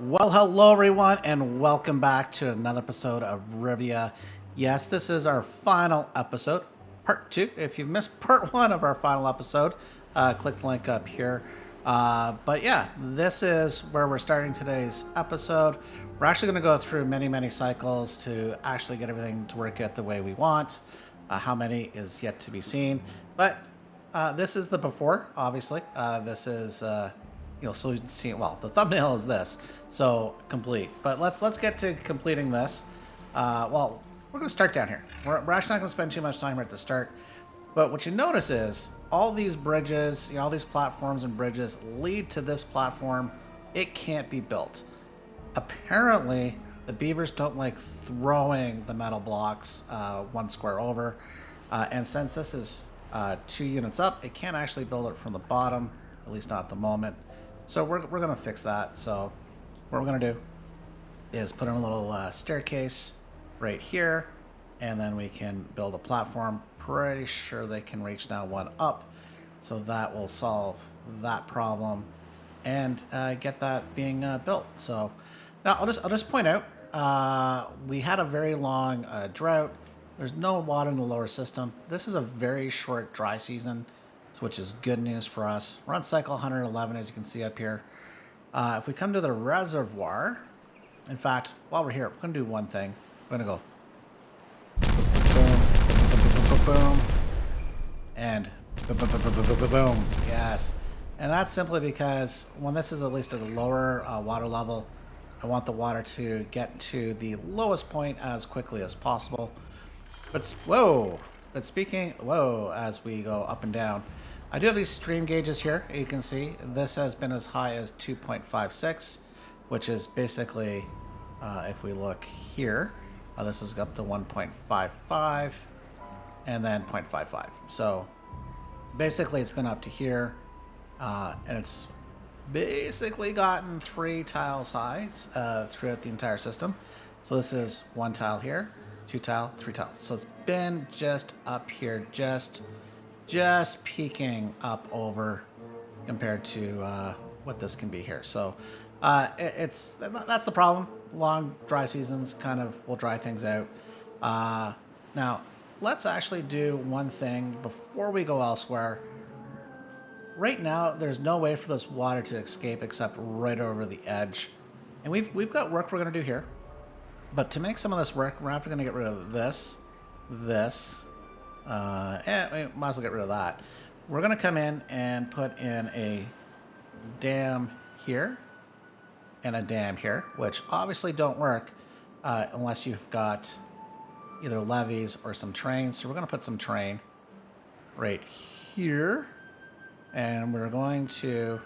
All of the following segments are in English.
Well, hello everyone, and welcome back to another episode of Rivia. Yes, this is our final episode, part 2. If you've missed part 1 of our final episode, click the link up here. But yeah, this is where we're starting today's episode. We're actually going to go through many cycles to actually get everything to work out the way we want. How many is yet to be seen, but this is the before, obviously. This is... so you can see, well, the thumbnail is this, so complete. But let's get to completing this. Well, we're going to start down here. We're actually not going to spend too much time here at the start. But what you notice is all these bridges, all these platforms and bridges lead to this platform. It can't be built. Apparently, the beavers don't like throwing the metal blocks one square over. And since this is 2 units up, it can't actually build it from the bottom, at least not at the moment. So we're going to fix that. So what we're going to do is put in a little staircase right here, and then we can build a platform. Pretty sure they can reach now one up, so that will solve that problem and get that being built. So now I'll just point out we had a very long drought. There's no water in the lower system. This is a very short dry season, which is good news for us. We're on cycle 111, as you can see up here. If we come to the reservoir, in fact, while we're here, we're going to do one thing. We're going to go boom, boom, boom, and boom. Yes. And that's simply because when this is at least at a lower water level, I want the water to get to the lowest point as quickly as possible. But speaking, as we go up and down, I do have these stream gauges here. You can see this has been as high as 2.56, which is basically, if we look here, this is up to 1.55 and then 0.55. So basically it's been up to here, and it's basically gotten 3 tiles high throughout the entire system. So this is 1 tile here, 2 tile, 3 tiles. So it's been just up here, just peeking up over compared to what this can be here. So that's the problem. Long dry seasons kind of will dry things out. Now let's actually do one thing before we go elsewhere. Right now there's no way for this water to escape except right over the edge, and we've got work we're going to do here. But to make some of this work, we're actually going to get rid of this. And we might as well get rid of that. We're going to come in and put in a dam here and a dam here, which obviously don't work unless you've got either levees or some trains. So we're going to put some train right here, and we're going to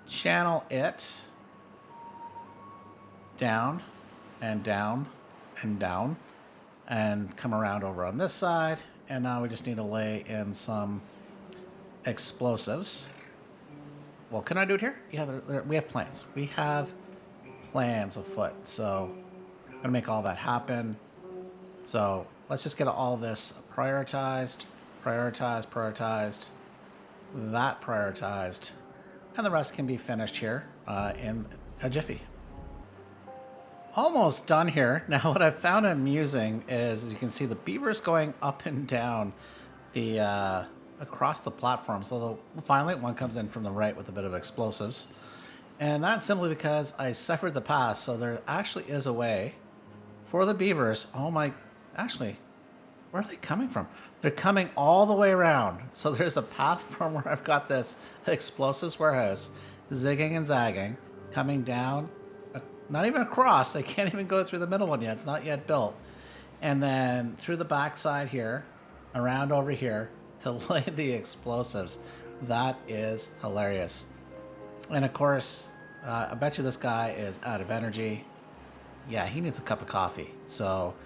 channel it down and down and down and come around over on this side. And now we just need to lay in some explosives. Well, can I do it here? Yeah, we have plans. We have plans afoot. So I'm going to make all that happen. So let's just get all this prioritized, that prioritized, and the rest can be finished here in a jiffy. Almost done here. Now what I've found amusing is, as you can see, the beavers going up and down the across the platforms. Although finally one comes in from the right with a bit of explosives, and that's simply because I severed the path. So there actually is a way for the beavers. Actually, where are they coming from? They're coming all the way around. So there's a path from where I've got this explosives warehouse zigging and zagging, coming down. Not even across. They can't even go through the middle one yet. It's not yet built. And then through the backside here, around over here, to lay the explosives. That is hilarious. And of course, I bet you this guy is out of energy. Yeah, he needs a cup of coffee. So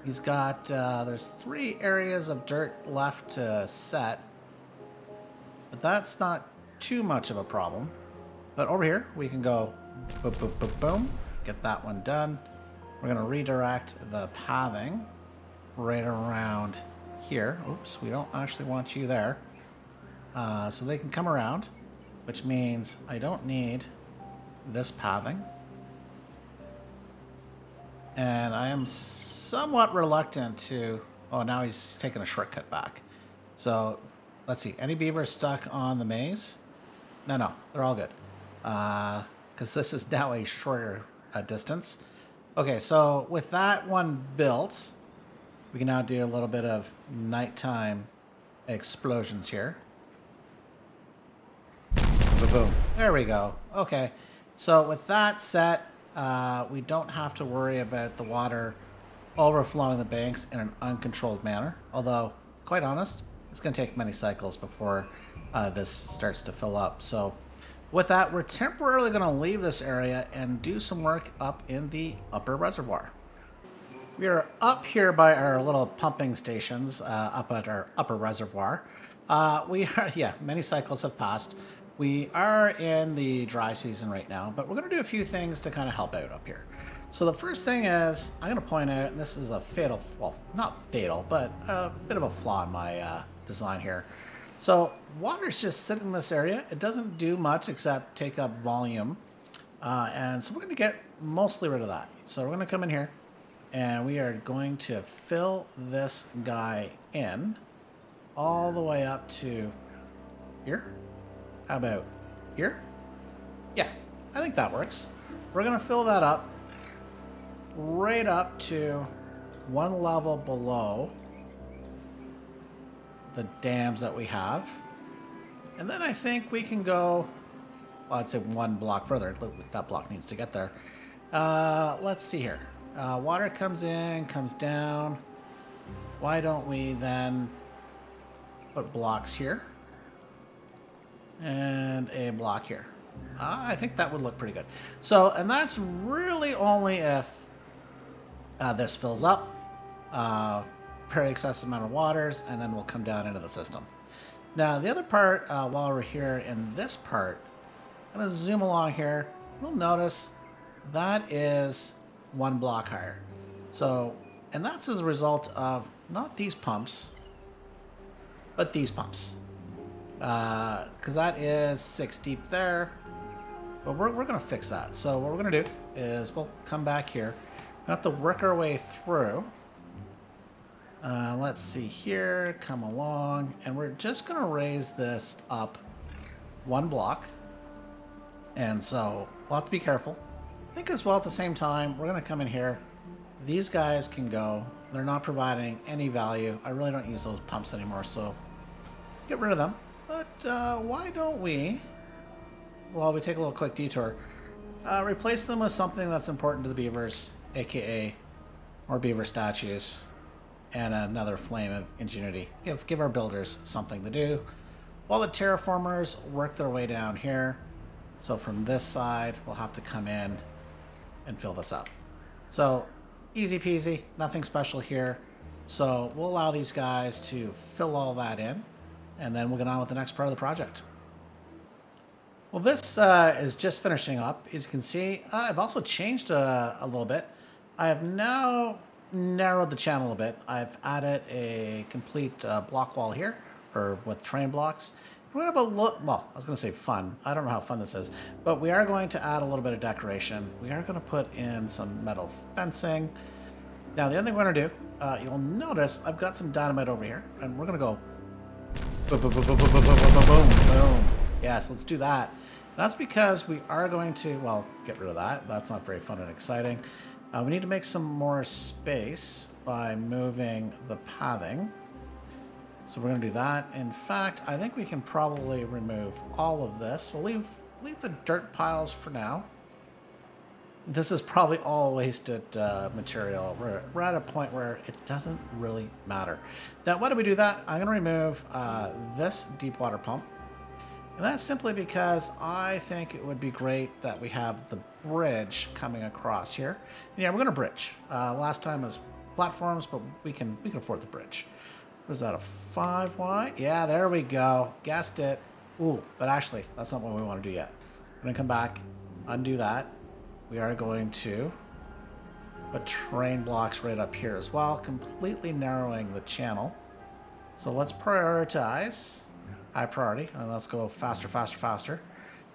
he's got, there's 3 areas of dirt left to set. But that's not too much of a problem. But over here, we can go boom, boom, boom, boom. Get that one done. We're going to redirect the pathing right around here. Oops, we don't actually want you there. So they can come around, which means I don't need this pathing. And I am somewhat reluctant to... Oh, now he's taking a shortcut back. So, let's see. Any beavers stuck on the maze? No, they're all good. Because this is now a shorter distance. Okay, so with that one built, we can now do a little bit of nighttime explosions here. Boom, boom. There we go. Okay, so with that set, we don't have to worry about the water overflowing the banks in an uncontrolled manner. Although, quite honest, it's going to take many cycles before this starts to fill up. So with that, we're temporarily going to leave this area and do some work up in the upper reservoir. We are up here by our little pumping stations up at our upper reservoir. We are, yeah, many cycles have passed. We are in the dry season right now, but we're going to do a few things to kind of help out up here. So the first thing is, I'm going to point out, and this is a fatal, well, not fatal, but a bit of a flaw in my design here. So water's just sitting in this area. It doesn't do much except take up volume. And so we're going to get mostly rid of that. So we're going to come in here, and we are going to fill this guy in all the way up to here. How about here? Yeah, I think that works. We're going to fill that up right up to one level below the dams that we have. And then I think we can go, well, I'd say one block further. That block needs to get there. Let's see here. Water comes in, comes down. Why don't we then put blocks here? And a block here. I think that would look pretty good. So, and that's really only if this fills up, very excessive amount of waters, and then we'll come down into the system. Now, the other part, while we're here in this part, I'm going to zoom along here. You'll notice that is one block higher. So, and that's as a result of not these pumps, but these pumps. Because that is 6 deep there. But we're going to fix that. So what we're going to do is we'll come back here. We have to work our way through. Let's see here. Come along. And we're just going to raise this up one block. And so we'll have to be careful. I think as well at the same time, we're going to come in here. These guys can go. They're not providing any value. I really don't use those pumps anymore, so get rid of them. But why don't we, while we take a little quick detour, replace them with something that's important to the beavers, aka more beaver statues, and another flame of ingenuity. Give our builders something to do, while the terraformers work their way down here. So from this side, we'll have to come in and fill this up. So easy peasy, nothing special here. So we'll allow these guys to fill all that in, and then we'll get on with the next part of the project. Well, this is just finishing up. As you can see, I've also changed a little bit. I have now narrowed the channel a bit. I've added a complete block wall here, or with terrain blocks. We're going to have a look, well, I was going to say fun. I don't know how fun this is, but we are going to add a little bit of decoration. We are going to put in some metal fencing. Now, the other thing we're going to do, you'll notice I've got some dynamite over here, and we're going to go boom, boom, boom, boom, boom, boom, boom, boom, boom, boom. Yes, let's do that. That's because we are going to, well, get rid of that. That's not very fun and exciting. We need to make some more space by moving the pathing. So we're going to do that. In fact, I think we can probably remove all of this. We'll leave the dirt piles for now. This is probably all wasted material. We're at a point where it doesn't really matter. Now, why do we do that? I'm going to remove this deep water pump. And that's simply because I think it would be great that we have the bridge coming across here. And yeah, we're going to bridge. Last time was platforms, but we can afford the bridge. What is that, a 5Y? Yeah, there we go. Guessed it. Ooh, but actually, that's not what we want to do yet. We're going to come back, undo that. We are going to put terrain blocks right up here as well, completely narrowing the channel. So let's prioritize high priority, and let's go faster, faster, faster.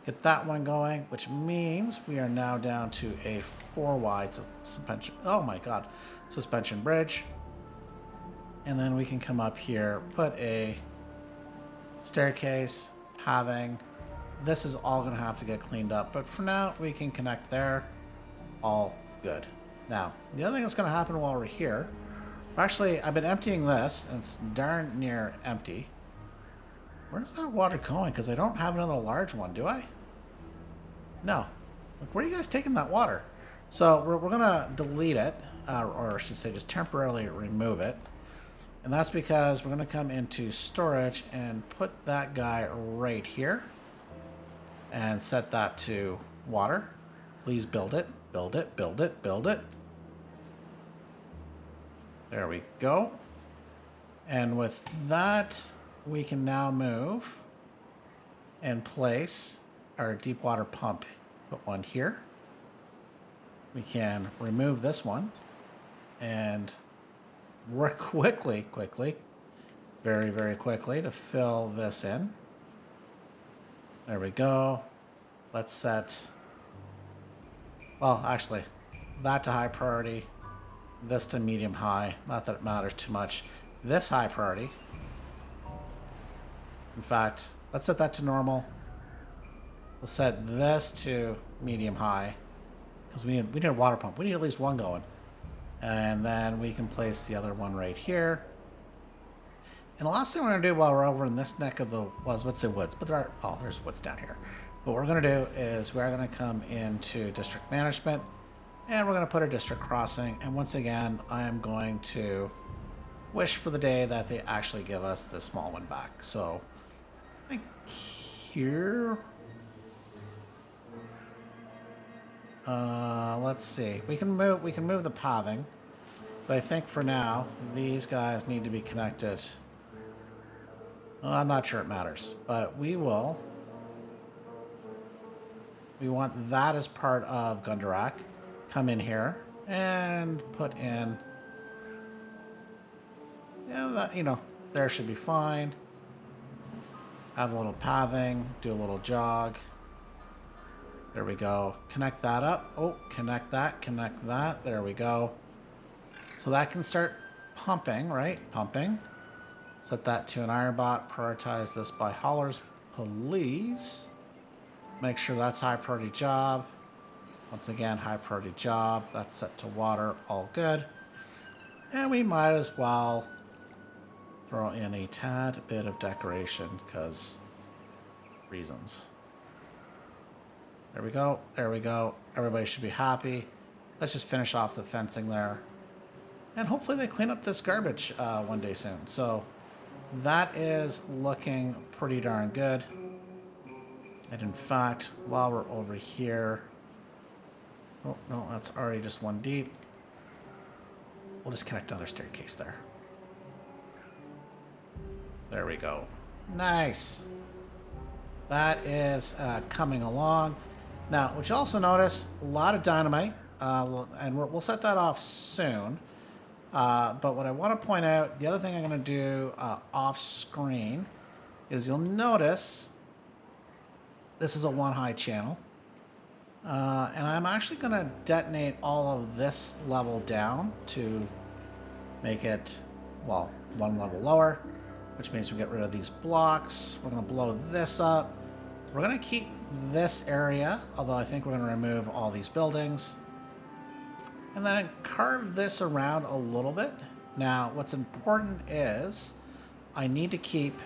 Get that one going, which means we are now down to a 4 wide suspension. Oh my god. Suspension bridge. And then we can come up here, put a staircase, pathing. This is all going to have to get cleaned up, but for now we can connect there. All good. Now, the other thing that's going to happen while we're here, actually, I've been emptying this, and it's darn near empty. Where's that water going? Because I don't have another large one, do I? No. Like, where are you guys taking that water? So we're going to delete it, or I should say just temporarily remove it. And that's because we're going to come into storage and put that guy right here and set that to water. Please build it, build it, build it, build it. There we go. And with that, we can now move and place our deep water pump. Put one here. We can remove this one and work quickly, very, very quickly to fill this in. There we go. Let's set, well, actually, that to high priority, this to medium high. Not that it matters too much. This high priority. In fact, let's set that to normal. We'll set this to medium high because we need a water pump. We need at least one going. And then we can place the other one right here. And the last thing we're going to do while we're over in this neck of the, well, I was about to say woods, but there are, oh, there's woods down here. What we're going to do is we're going to come into district management and we're going to put a district crossing. And once again, I am going to wish for the day that they actually give us the small one back. So I think here, let's see. We can move the pathing. So I think for now, these guys need to be connected. Well, I'm not sure it matters, but we will. We want that as part of Gundarak. Come in here and put in. Yeah, that, you know, there should be fine. Have a little pathing, do a little jog. There we go. Connect that up. Oh, connect that, connect that. There we go. So that can start pumping, right? Pumping. Set that to an iron bot. Prioritize this by haulers, please. Make sure that's high priority job. Once again, high priority job. That's set to water. All good. And we might as well throw in a tad bit of decoration because reasons. There we go. There we go. Everybody should be happy. Let's just finish off the fencing there. And hopefully they clean up this garbage one day soon. So that is looking pretty darn good. And in fact, while we're over here... Oh, no, that's already just one deep. We'll just connect another staircase there. There we go. Nice. That is coming along. Now, what you also notice, a lot of dynamite, and we'll set that off soon. But what I want to point out, the other thing I'm going to do off screen is you'll notice this is a one high channel. And I'm actually going to detonate all of this level down to make it, well, one level lower, which means we get rid of these blocks. We're going to blow this up. We're going to keep this area, although I think we're going to remove all these buildings. And then carve this around a little bit. Now, what's important is I need to keep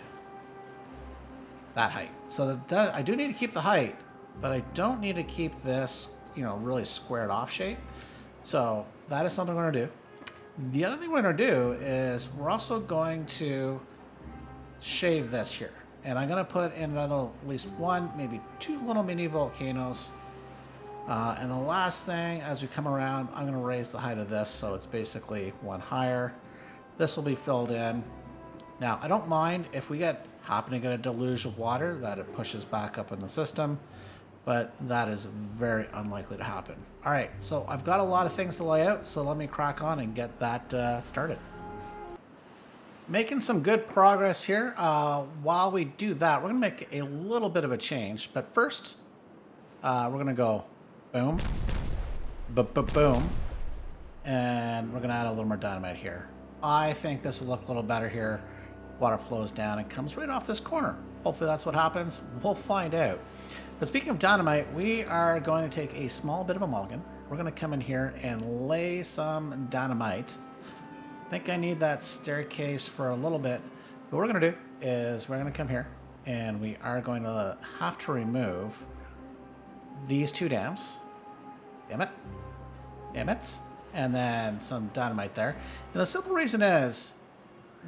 that height. So I do need to keep the height, but I don't need to keep this, you know, really squared off shape. So that is something we're going to do. The other thing we're going to do is we're also going to shave this here. And I'm going to put in another, at least one, maybe two little mini volcanoes. And the last thing, as we come around, I'm going to raise the height of this so it's basically one higher. This will be filled in. Now, I don't mind if we happen to get a deluge of water that it pushes back up in the system, but that is very unlikely to happen. All right, so I've got a lot of things to lay out, so let me crack on and get that started. Making some good progress here. While we do that, we're going to make a little bit of a change. But first, we're going to go boom, boom, and we're going to add a little more dynamite here. I think this will look a little better here. Water flows down and comes right off this corner. Hopefully that's what happens. We'll find out. But speaking of dynamite, we are going to take a small bit of a mulligan. We're going to come in here and lay some dynamite. I think I need that staircase for a little bit. But what we're going to do is we're going to come here and we are going to have to remove these two dams. Damn it. Damn it. And then some dynamite there. And the simple reason is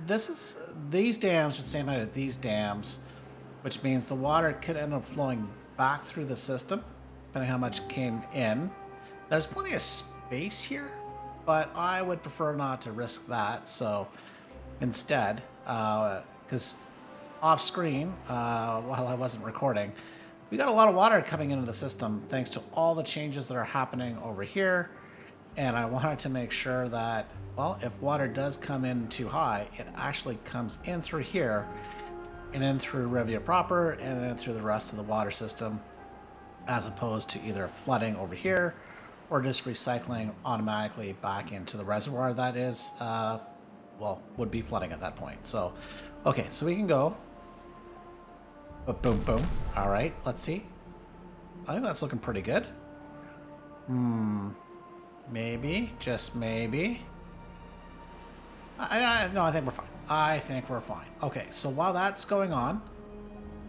these dams are the same height as these dams, which means the water could end up flowing back through the system, depending how much came in. There's plenty of space here, but I would prefer not to risk that. So instead, because off screen, while I wasn't recording, we got a lot of water coming into the system thanks to all the changes that are happening over here. And I wanted to make sure that, well, if water does come in too high, it actually comes in through here and in through Rivia proper and in through the rest of the water system, as opposed to either flooding over here or just recycling automatically back into the reservoir that is, well, would be flooding at that point. So, okay, so we can go. Boom, boom. All right, let's see. I think that's looking pretty good. Maybe, just maybe. No, I think we're fine. I think we're fine. Okay, so while that's going on,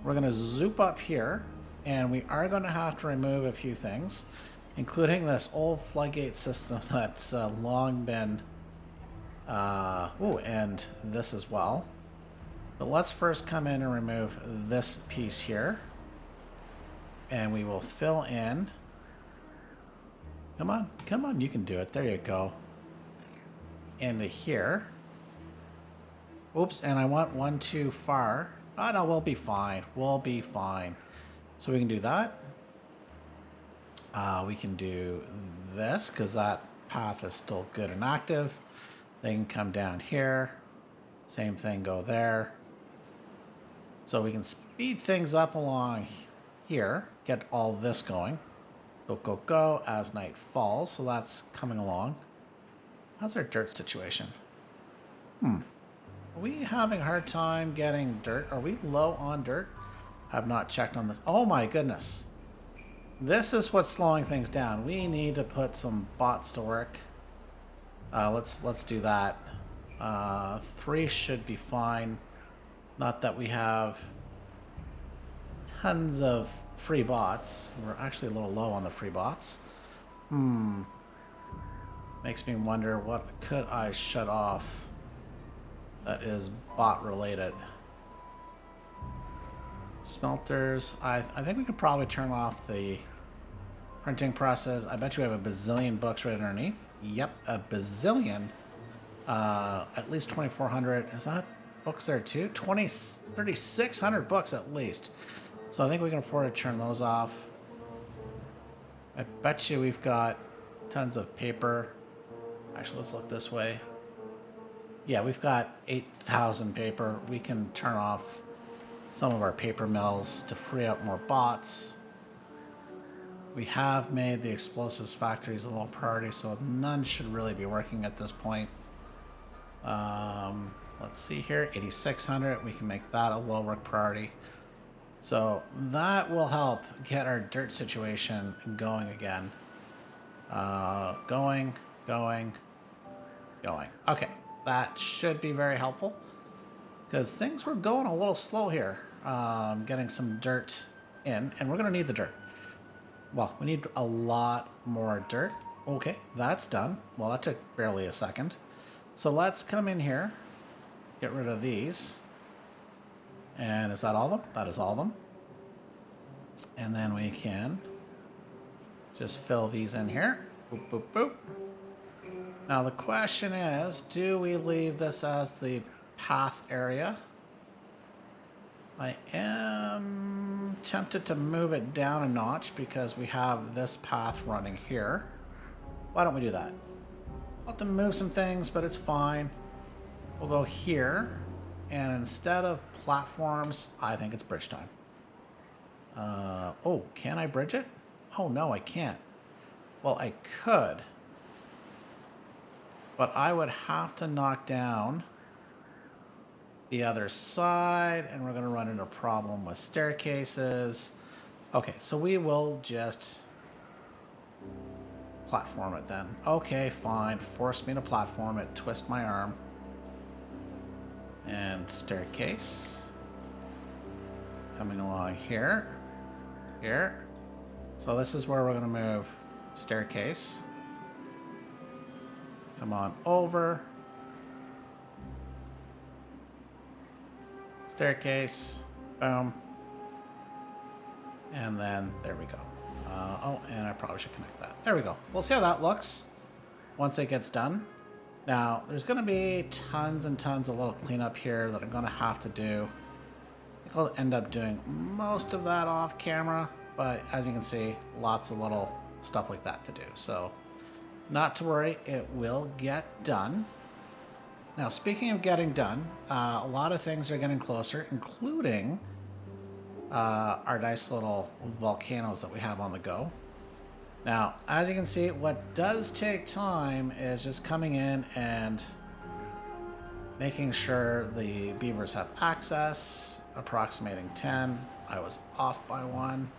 we're going to zoop up here, and we are going to have to remove a few things, including this old floodgate system that's long been... and this as well. But let's first come in and remove this piece here, and we will fill in... Come on, you can do it. There you go. Into here. Oops, and I want one too far. Oh, no, we'll be fine. We'll be fine. So we can do that. We can do this, because that path is still good and active. They can come down here. Same thing, go there. So we can speed things up along here. Get all this going. Go, go, go as night falls. So that's coming along. How's our dirt situation? Are we having a hard time getting dirt? Are we low on dirt? I've not checked on this. Oh my goodness. This is what's slowing things down. We need to put some bots to work. Let's do that. 3 should be fine. Not that we have tons of free bots. We're actually a little low on the free bots. Makes me wonder, what could I shut off that is bot related? Smelters. I think we could probably turn off the printing presses. I bet you we have a bazillion books right underneath. Yep, a bazillion. At least 2,400. Is that books there too? 3,600 books at least. So I think we can afford to turn those off. I bet you we've got tons of paper. Actually, let's look this way. Yeah, we've got 8,000 paper. We can turn off some of our paper mills to free up more bots. We have made the explosives factories a low priority, so none should really be working at this point. Let's see here, 8,600. We can make that a low work priority. So that will help get our dirt situation going again. Going. Okay, that should be very helpful, because things were going a little slow here. Getting some dirt in, and we're going to need the dirt. Well, we need a lot more dirt. Okay, that's done. Well, that took barely a second. So let's come in here, get rid of these. And is that all of them? That is all of them. And then we can just fill these in here. Boop, boop, boop. Now the question is, do we leave this as the path area? I am tempted to move it down a notch because we have this path running here. Why don't we do that? I'll have to move some things, but it's fine. We'll go here, and instead of platforms, I think it's bridge time. Oh, can I bridge it? Oh, no, I can't. Well, I could. But I would have to knock down the other side, and we're going to run into a problem with staircases. Okay, so we will just platform it then. Okay, fine. Force me to platform it. Twist my arm. And staircase. Coming along here. Here. So this is where we're going to move staircase. Come on over. Staircase. Boom. And then there we go. Oh, and I probably should connect that. There we go. We'll see how that looks once it gets done. Now, there's going to be tons and tons of little cleanup here that I'm going to have to do. I think I'll end up doing most of that off camera, but as you can see, lots of little stuff like that to do. So, not to worry, it will get done. Now, speaking of getting done, a lot of things are getting closer, including our nice little volcanoes that we have on the go. Now, as you can see, what does take time is just coming in and making sure the beavers have access, approximating 10. I was off by 1.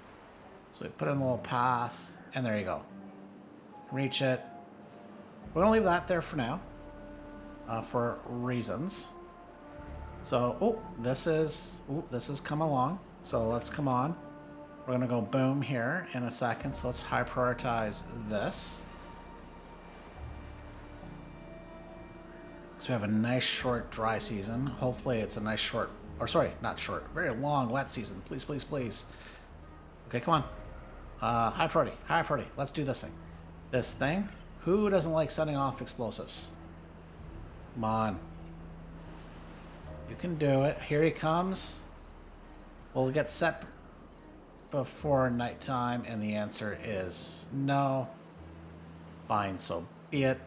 So we put in a little path, and there you go. Reach it. We're going to leave that there for now, for reasons. So, this is come along. So let's come on. We're going to go boom here in a second. So let's high prioritize this. So we have a nice short dry season. Hopefully it's a nice short, or sorry, not short, very long wet season. Please, please, please. Okay, come on. High priority. Let's do this thing. This thing. Who doesn't like setting off explosives? Come on. You can do it. Here he comes. We'll get set before nighttime, and the answer is no. Fine, so be it.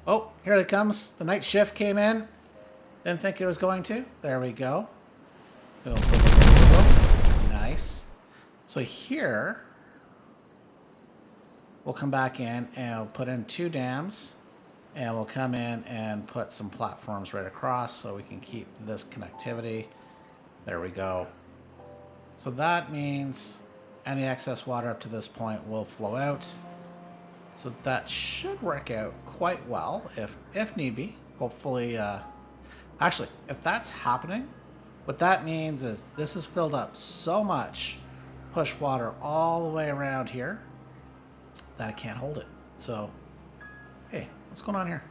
Oh, here it comes. The night shift came in. Didn't think it was going to. There we go. Nice. So here, we'll come back in and we'll put in 2 dams, and we'll come in and put some platforms right across so we can keep this connectivity. There we go. So that means any excess water up to this point will flow out. So that should work out quite well if need be. Hopefully, actually, if that's happening, what that means is this is filled up so much push water all the way around here that I can't hold it. So, hey, what's going on here?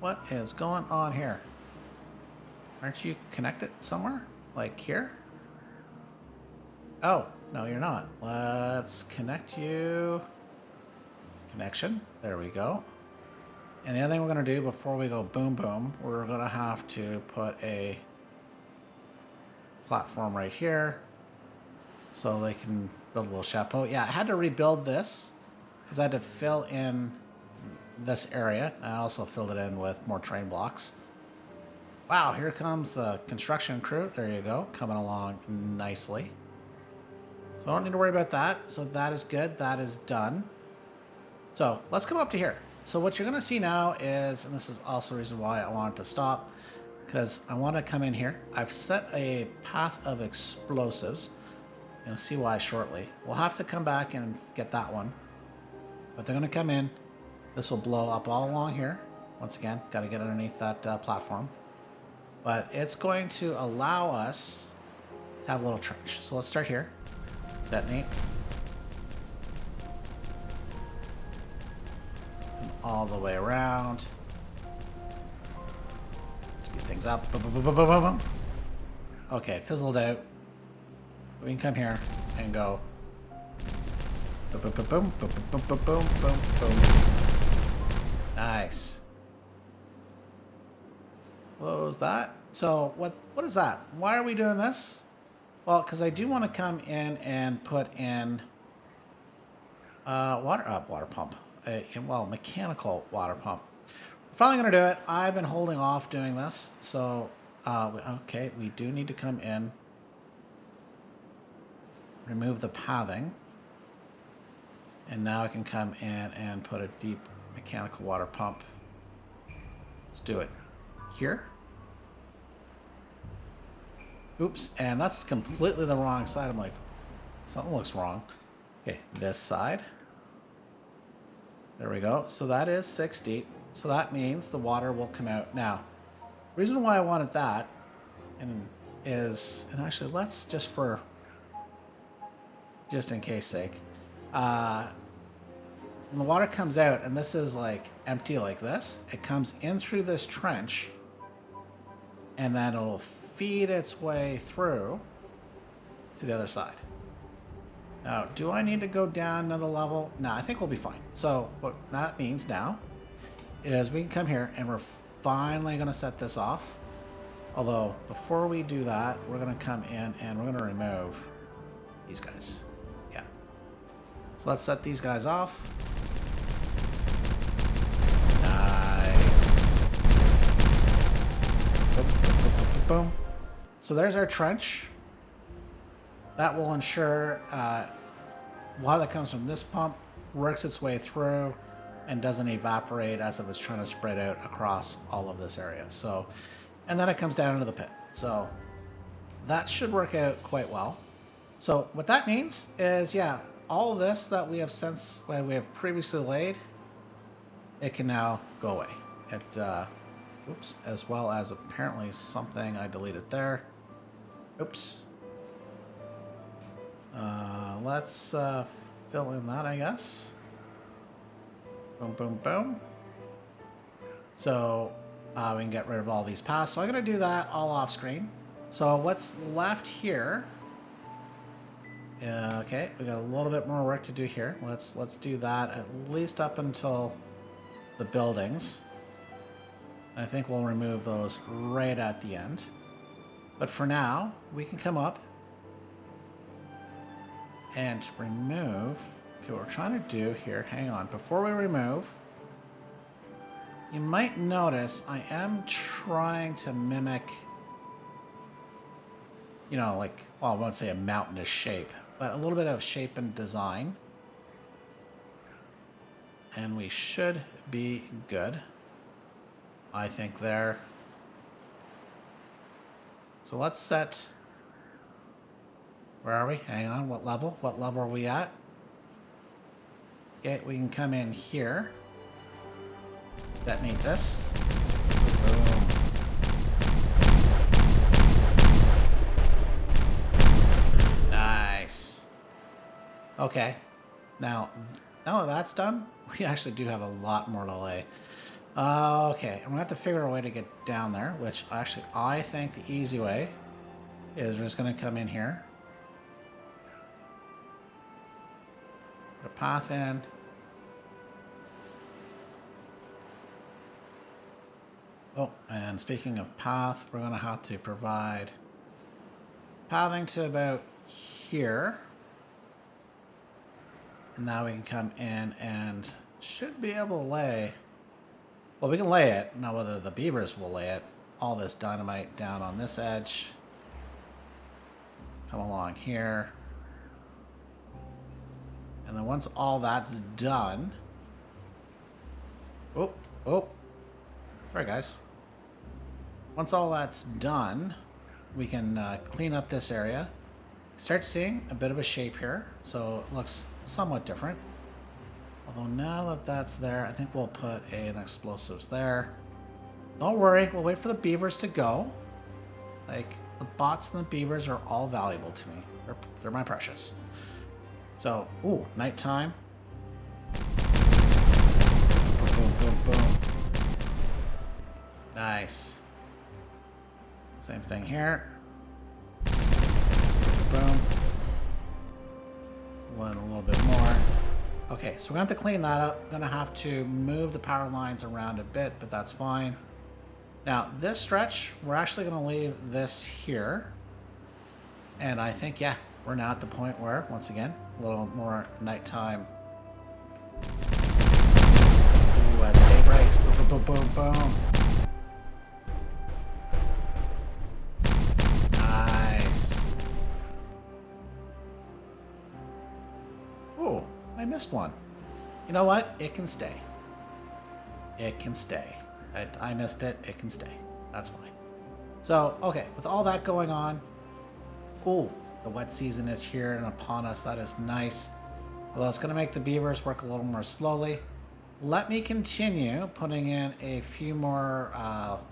What is going on here? Aren't you connected somewhere? Like here? Oh, no, you're not. Let's connect you. Connection. There we go. And the other thing we're going to do before we go boom boom, we're going to have to put a platform right here so they can build a little chapeau. Yeah, I had to rebuild this because I had to fill in this area. I also filled it in with more terrain blocks. Wow, here comes the construction crew. There you go, coming along nicely. So I don't need to worry about that. So that is good. That is done. So let's come up to here. So what you're going to see now is, and this is also the reason why I wanted to stop, because I want to come in here. I've set a path of explosives. You'll see why shortly. We'll have to come back and get that one. But they're going to come in. This will blow up all along here. Once again, got to get underneath that platform. But it's going to allow us to have a little trench. So let's start here. Detonate. And all the way around. Speed things up. Boom, boom, boom, boom, boom, boom, boom. Okay, it fizzled out. We can come here and go. Boom, boom, boom, boom, boom, boom, boom, boom, boom, boom. Nice. What was that? So what is that? Why are we doing this? Well, because I do want to come in and put in water pump. Mechanical water pump. We're finally going to do it. I've been holding off doing this. So, okay, we do need to come in, remove the pathing. And now I can come in and put a deep mechanical water pump. Let's do it here. Oops, and that's completely the wrong side. I'm like, something looks wrong. Okay, this side. There we go. So that is 6 deep. So that means the water will come out. Now, the reason why I wanted that and actually let's just in case sake. When the water comes out, and this is like empty like this, it comes in through this trench, and then it'll feed its way through to the other side. Now, do I need to go down another level? No, I think we'll be fine. So what that means now is we can come here, and we're finally going to set this off. Although, before we do that, we're going to come in, and we're going to remove these guys. Yeah. So let's set these guys off. Nice. Boom, boom, boom, boom, boom. So there's our trench. That will ensure water that comes from this pump works its way through and doesn't evaporate as if it's trying to spread out across all of this area. So, and then it comes down into the pit. So that should work out quite well. So what that means is, yeah, all of this that we have previously laid, it can now go away. Oops, as well as apparently something I deleted there. Oops. Let's fill in that, I guess. Boom, boom, boom. So we can get rid of all these paths. So I'm going to do that all off screen. So what's left here? Okay, we got a little bit more work to do here. Let's do that at least up until the buildings. I think we'll remove those right at the end. But for now, we can come up and remove. Okay, what we're trying to do here, hang on. Before we remove, you might notice I am trying to mimic, you know, like, well, I won't say a mountainous shape, but a little bit of shape and design. And we should be good, I think, there. So let's set, where are we? Hang on, what level? What level are we at? Okay, we can come in here. Detonate this. Boom. Nice. Okay. Now that that's done, we actually do have a lot more to lay. Okay, I'm gonna have to figure out a way to get down there, which actually I think the easy way is we're just gonna come in here. Put a path in. Oh, and speaking of path, we're gonna have to provide pathing to about here. And now we can come in and should be able to lay. Well, we can lay it. Now, whether the beavers will lay it, all this dynamite down on this edge. Come along here. And then once all that's done. Oh. Sorry, guys. Once all that's done, we can clean up this area. Start seeing a bit of a shape here. So it looks somewhat different. Although now that that's there, I think we'll put an explosives there. Don't worry, we'll wait for the beavers to go. Like, the bots and the beavers are all valuable to me. They're my precious. So, ooh, nighttime. Boom, boom, boom. Nice. Same thing here. Boom. One a little bit more. Okay, so we're going to have to clean that up. We're going to have to move the power lines around a bit, but that's fine. Now, this stretch, we're actually going to leave this here. And I think, yeah, we're now at the point where, once again, a little more nighttime. Ooh, as day breaks. Boom, boom, boom, boom, boom. missed one. You know what? It can stay. It can stay. I missed it. It can stay. That's fine. So, okay, with all that going on, ooh, the wet season is here and upon us. That is nice. Although it's going to make the beavers work a little more slowly. Let me continue putting in a few more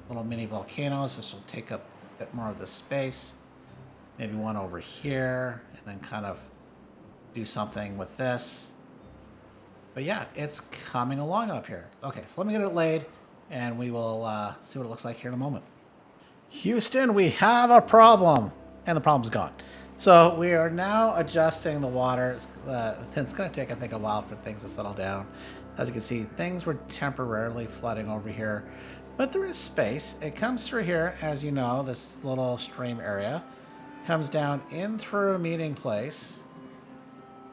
little mini volcanoes, which will take up a bit more of the space. Maybe one over here, and then kind of do something with this. But yeah, it's coming along up here. Okay, so let me get it laid, and we will see what it looks like here in a moment. Houston, we have a problem, and the problem's gone. So we are now adjusting the water. It's going to take, I think, a while for things to settle down. As you can see, things were temporarily flooding over here, but there is space. It comes through here, as you know, this little stream area. Comes down in through a meeting place,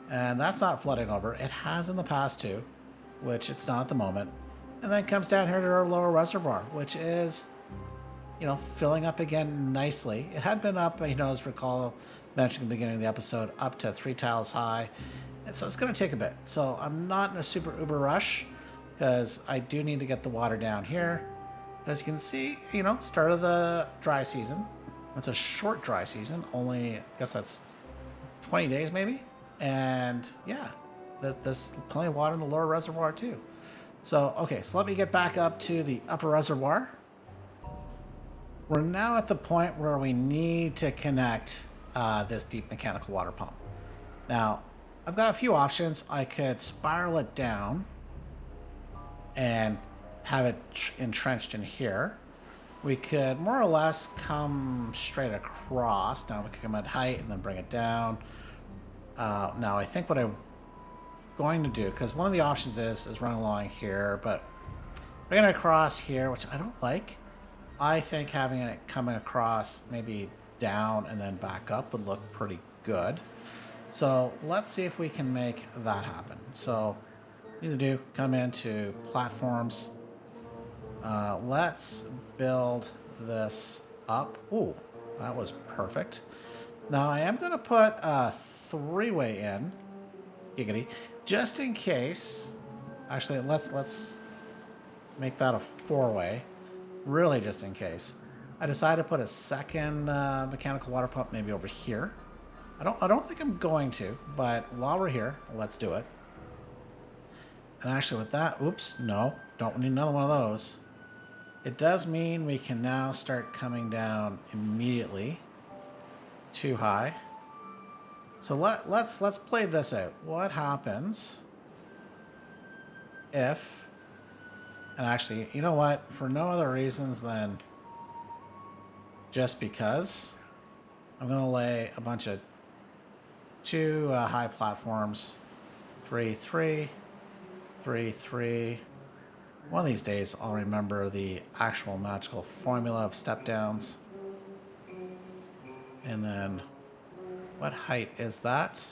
and that's not flooding over. It has in the past too, which it's not at the moment. And then comes down here to our lower reservoir, which is, you know, filling up again nicely. It had been up, you know, as recall mentioned at the beginning of the episode, up to 3 tiles high. And so it's going to take a bit. So I'm not in a super uber rush because I do need to get the water down here. But as you can see, you know, start of the dry season. It's a short dry season, only, I guess that's 20 days maybe. And yeah, there's plenty of water in the lower reservoir too. So, okay, so let me get back up to the upper reservoir. We're now at the point where we need to connect this deep mechanical water pump. Now, I've got a few options. I could spiral it down and have it entrenched in here. We could more or less come straight across. Now we could come at height and then bring it down. Now I think what I'm going to do, because one of the options is run along here, but bringing it across here, which I don't like. I think having it coming across maybe down and then back up would look pretty good. So let's see if we can make that happen. So either do come into platforms. Let's build this up. Ooh, that was perfect. Now I am going to put a 3-way in, giggity, just in case. Actually, let's make that a 4-way, really just in case. I decided to put a second mechanical water pump maybe over here. I don't think I'm going to, but while we're here, let's do it. And actually with that, oops, no, don't need another one of those. It does mean we can now start coming down immediately too high. So let's play this out. What happens if, and actually, you know what? For no other reasons than just because, I'm going to lay a bunch of 2 high platforms, 3, 3, 3, 3. One of these days, I'll remember the actual magical formula of step downs. And then, what height is that?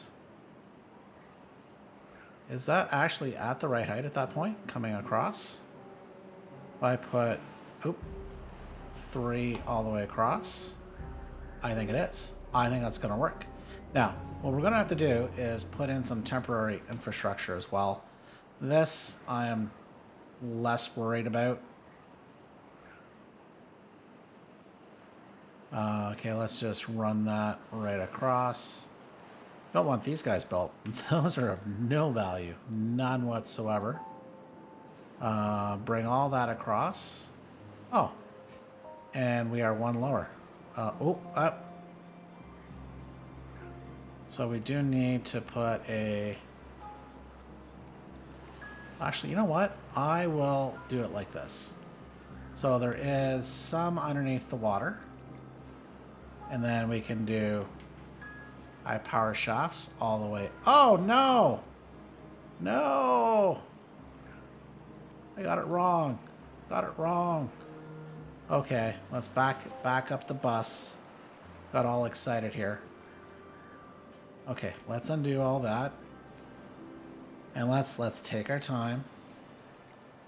Is that actually at the right height at that point, coming across? If I put, 3 all the way across, I think it is. I think that's going to work. Now, what we're going to have to do is put in some temporary infrastructure as well. This, I am less worried about. Okay, let's just run that right across. Don't want these guys built. Those are of no value. None whatsoever. Bring all that across. Oh. And we are 1 lower. Up. So we do need to put a... Actually, you know what? I will do it like this. So there is some underneath the water. And then we can do high power shafts all the way. Oh, no! No! I got it wrong. Okay, let's back up the bus. Got all excited here. Okay, let's undo all that. And let's take our time.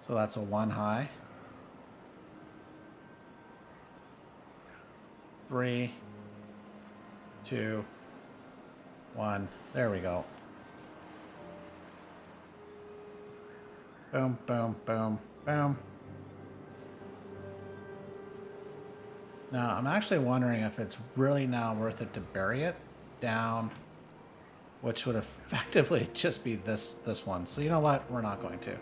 So that's a 1 high. 3, 2, 1. There we go. Boom, boom, boom, boom. Now, I'm actually wondering if it's really now worth it to bury it down, which would effectively just be this one. So you know what? We're not going to.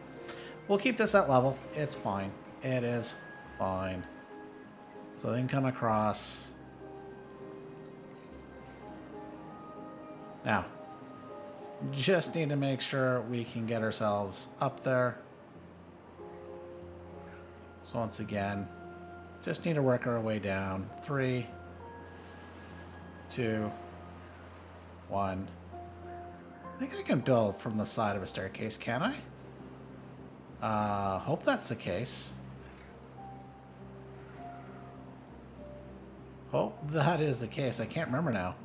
We'll keep this at level. It's fine. It is fine. So they can come across. Now, just need to make sure we can get ourselves up there. So once again, just need to work our way down. 3, 2, 1. I think I can build from the side of a staircase, can I? Hope that's the case. Hope that is the case. I can't remember now.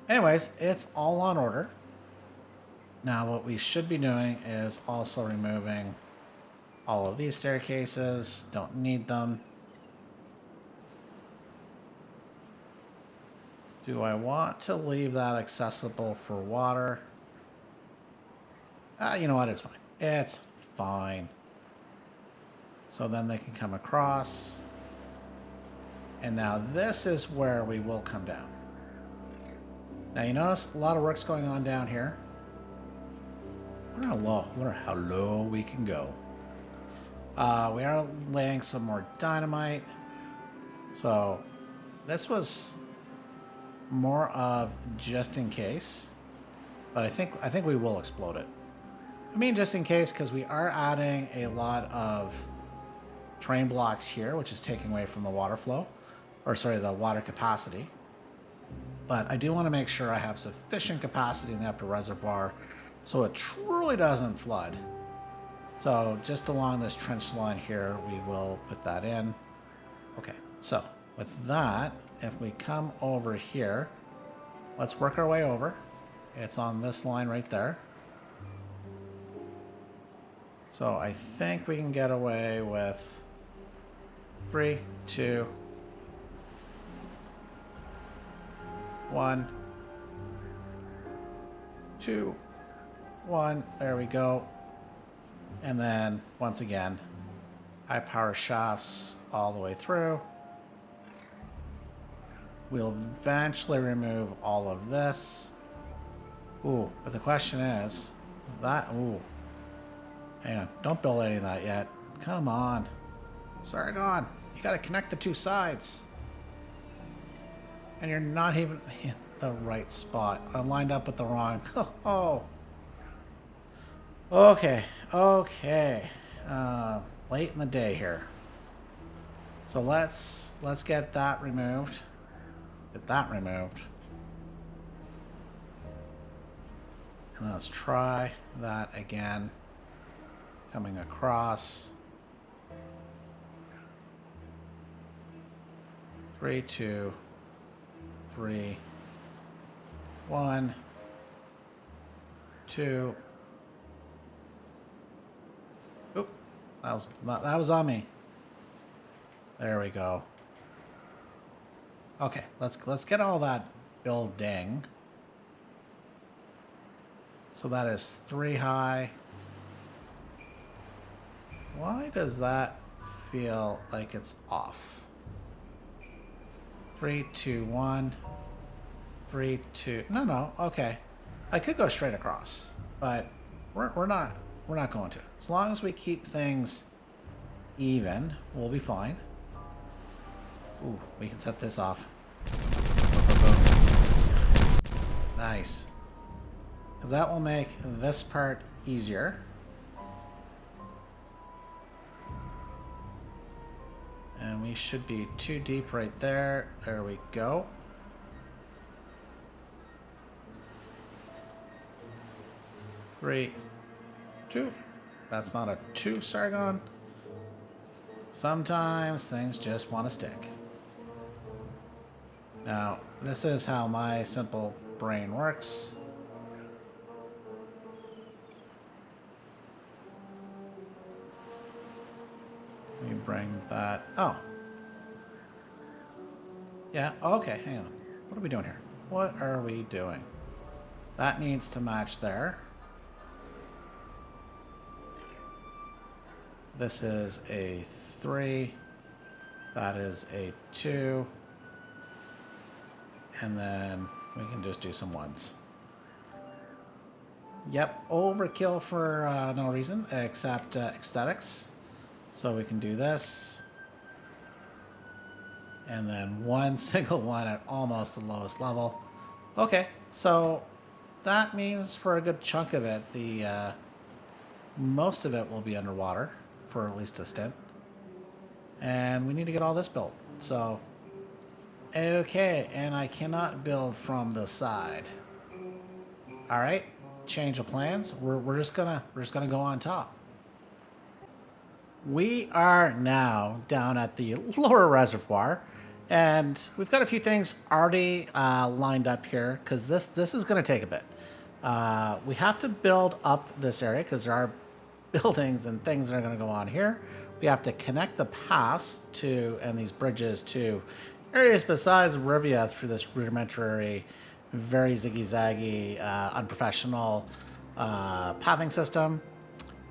Anyways, it's all on order. Now what we should be doing is also removing all of these staircases. Don't need them. Do I want to leave that accessible for water? You know what? It's fine. It's fine. So then they can come across. And now this is where we will come down. Now you notice a lot of work's going on down here. I wonder how low we can go. We are laying some more dynamite. So this was more of just in case. But I think we will explode it. I mean just in case because we are adding a lot of terrain blocks here, which is taking away from the water flow. Or sorry, the water capacity. But I do want to make sure I have sufficient capacity in the upper reservoir so it truly doesn't flood. So just along this trench line here, we will put that in. Okay, so with that, if we come over here, let's work our way over. It's on this line right there. So I think we can get away with 3, 2, 1, 2, 1. There we go. And then once again, high power shafts all the way through. We'll eventually remove all of this. Ooh, but the question is that, ooh, hang on, don't build any of that yet. Come on, Sargon, you got to connect the two sides. And you're not even in the right spot. I lined up with the wrong. Oh. Okay. Late in the day here. So let's get that removed. Get that removed. And let's try that again. Coming across. 3, 2, 3, 1, 2. Oop, that was on me. There we go. Okay, let's get all that building. So that is 3 high. Why does that feel like it's off? 3, 2, 1. 3, 2. No. Okay, I could go straight across, but we're not going to. As long as we keep things even, we'll be fine. Ooh, we can set this off. Nice, because that will make this part easier. And we should be 2 deep right there. There we go. Three, 2. That's not a 2, Sargon. Sometimes things just want to stick. Now, this is how my simple brain works. We bring that. Oh. Yeah, okay, hang on. What are we doing here? What are we doing? That needs to match there. This is a 3. That is a 2. And then we can just do some 1s. Yep, overkill for no reason except aesthetics. So we can do this. And then 1 single 1 at almost the lowest level. Okay, so that means for a good chunk of it, the most of it will be underwater for at least a stint. And we need to get all this built. So, okay, and I cannot build from the side. All right, change of plans. We're just gonna go on top. We are now down at the lower reservoir, and we've got a few things already lined up here because this is going to take a bit. We have to build up this area because there are buildings and things that are going to go on here. We have to connect the paths to and these bridges to areas besides Rivia through this rudimentary, very ziggy-zaggy, unprofessional pathing system,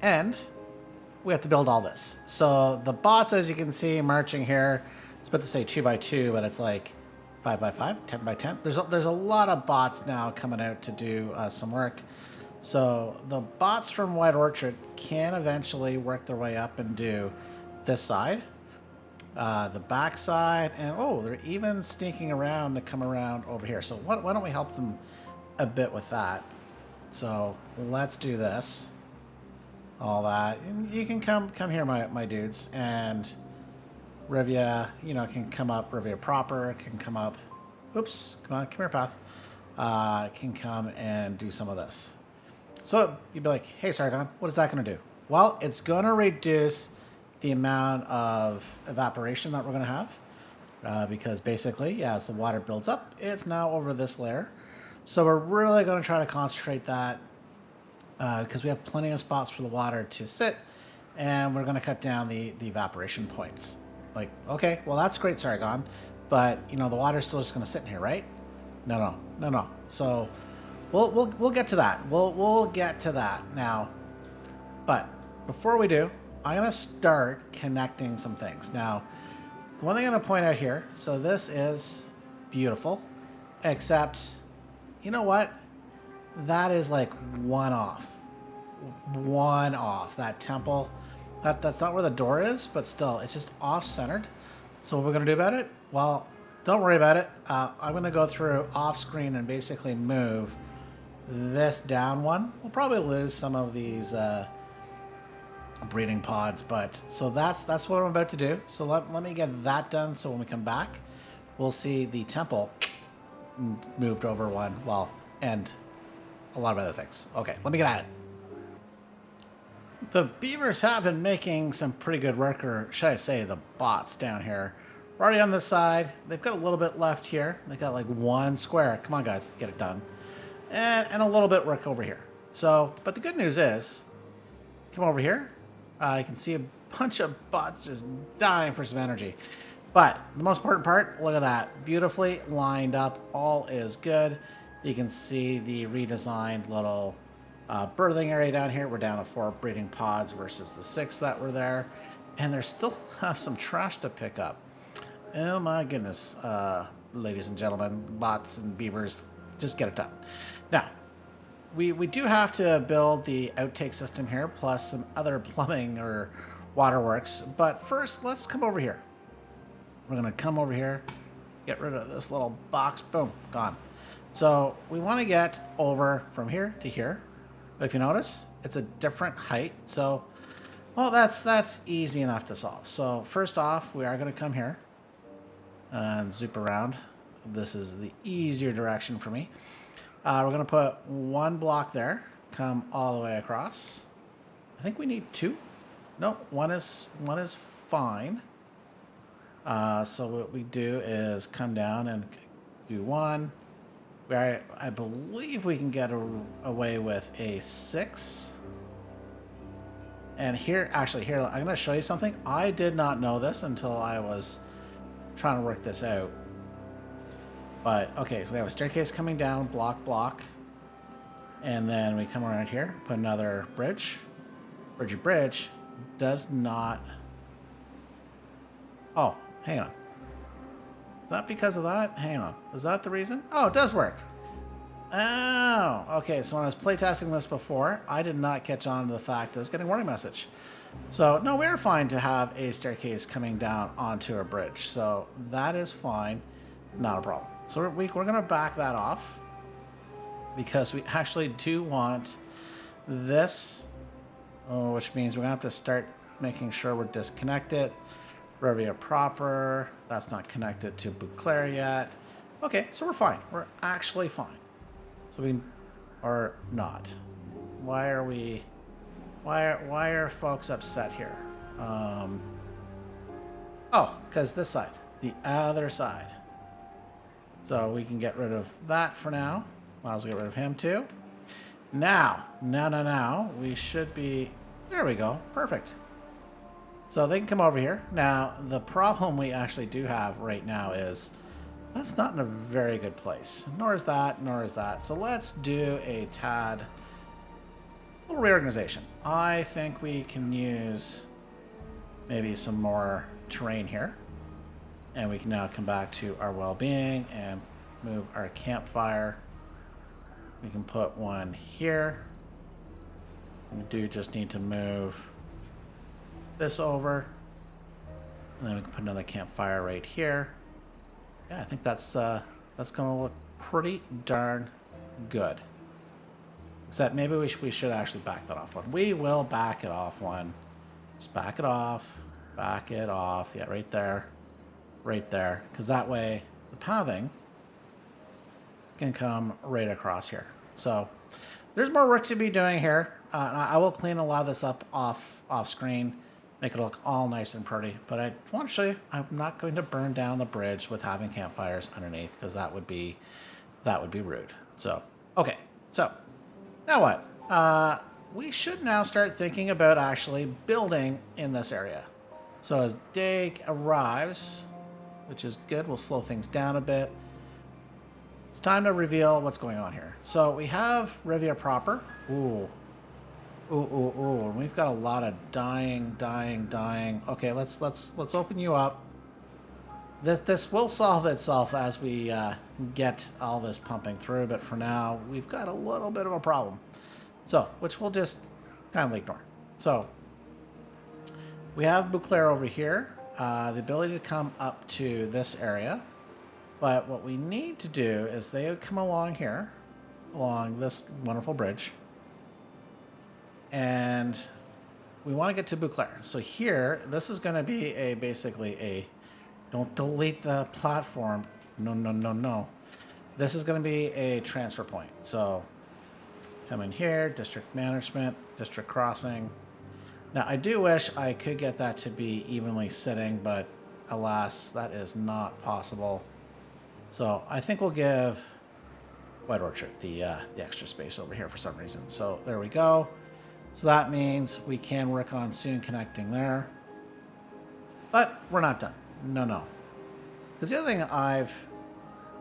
and we have to build all this. So the bots, as you can see, marching here. It's about to say 2x2, but it's like 5x5, 10x10. There's a lot of bots now coming out to do some work. So the bots from White Orchard can eventually work their way up and do this side, the back side, and oh, they're even sneaking around to come around over here. So why don't we help them a bit with that? So let's do this. All that. And you can come here, my dudes, and Rivia, you know, can come up. Rivia proper can come up. Oops, come here, path. Can come and do some of this. So you'd be like, hey, Sargon, what is that going to do? Well, it's going to reduce the amount of evaporation that we're going to have because basically, as the water builds up, it's now over this layer. So we're really going to try to concentrate that because we have plenty of spots for the water to sit, and we're going to cut down the evaporation points. Like, okay, well, that's great, Sargon, but, you know, the water's still just going to sit in here, right? No. So we'll get to that. We'll get to that now. But before we do, I'm going to start connecting some things. Now, the one thing I'm going to point out here, so this is beautiful, except, you know what? That is like one off. That temple, that's not where the door is, but still, it's just off-centered. So what we're going to do about it? Well, don't worry about it. I'm going to go through off-screen and basically move this down one. We'll probably lose some of these breeding pods, but so that's what I'm about to do. So let me get that done, so when we come back, we'll see the temple moved over one, well, and a lot of other things. Okay, let me get at it. The beavers have been making some pretty good work, or should I say the bots down here. We're already on this side. They've got a little bit left here. They got like one square. Come on, guys, get it done. And a little bit work over here. So, but the good news is, come over here. You can see a bunch of bots just dying for some energy. But the most important part, look at that. Beautifully lined up. All is good. You can see the redesigned little birthing area down here. We're down to 4 breeding pods versus the 6 that were there. And there's still some trash to pick up. Oh my goodness, ladies and gentlemen, bots and beavers, just get it done. Now, we do have to build the outtake system here, plus some other plumbing or waterworks. But first, let's come over here. We're going to come over here, get rid of this little box. Boom, gone. So we want to get over from here to here. But if you notice, it's a different height. So, well, that's easy enough to solve. So first off, we are going to come here and zoop around. This is the easier direction for me. We're going to put 1 block there, come all the way across. I think we need 2. No, one is fine. So what we do is come down and do 1. I believe we can get away with a 6. And here, actually, here, I'm going to show you something. I did not know this until I was trying to work this out. But, okay, we have a staircase coming down, block. And then we come around here, put another bridge. Bridge. does not... Oh, hang on. Is that because of that? Hang on. Is that the reason? Oh, it does work. Oh, okay. So when I was playtesting this before, I did not catch on to the fact that I was getting a warning message. So, no, we're fine to have a staircase coming down onto a bridge. So that is fine. Not a problem. So we're going to back that off because we actually do want this, which means we're going to have to start making sure we're disconnected. Rivia proper. That's not connected to Bouclair yet. Okay, so we're fine. We're actually fine. So we are not. Why are we... Why are folks upset here? Oh, because this side. The other side. So we can get rid of that for now. Might as well get rid of him too. Now, we should be... There we go. Perfect. So they can come over here. Now, the problem we actually do have right now is that's not in a very good place. Nor is that, nor is that. So let's do a tad... little reorganization. I think we can use maybe some more terrain here. And we can now come back to our well-being and move our campfire. We can put one here. We do just need to move this over. And then we can put another campfire right here. Yeah, I think that's going to look pretty darn good. Except maybe we should actually back that off one. We will back it off one. Just back it off. Back it off. Yeah, right there. Right there. Because that way the pathing can come right across here. So there's more work to be doing here. I will clean a lot of this up off screen. Make it look all nice and pretty. But I want to show you, I'm not going to burn down the bridge with having campfires underneath. Because that would be rude. So, okay. So... now what? We should now start thinking about actually building in this area. So as day arrives, which is good, we'll slow things down a bit. It's time to reveal what's going on here. So we have Rivia proper. Ooh. And we've got a lot of dying. Okay, let's open you up. This will solve itself as we get all this pumping through, but for now, we've got a little bit of a problem. So, which we'll just kindly ignore. So, we have Bouclair over here, the ability to come up to this area, but what we need to do is they would come along here, along this wonderful bridge, and we want to get to Bouclair. So here, this is going to be basically a... Don't delete the platform. No. This is going to be a transfer point. So come in here, district management, district crossing. Now I do wish I could get that to be evenly sitting, but alas, that is not possible. So I think we'll give White Orchard the extra space over here for some reason. So there we go. So that means we can work on soon connecting there. But we're not done. No. Because the other thing I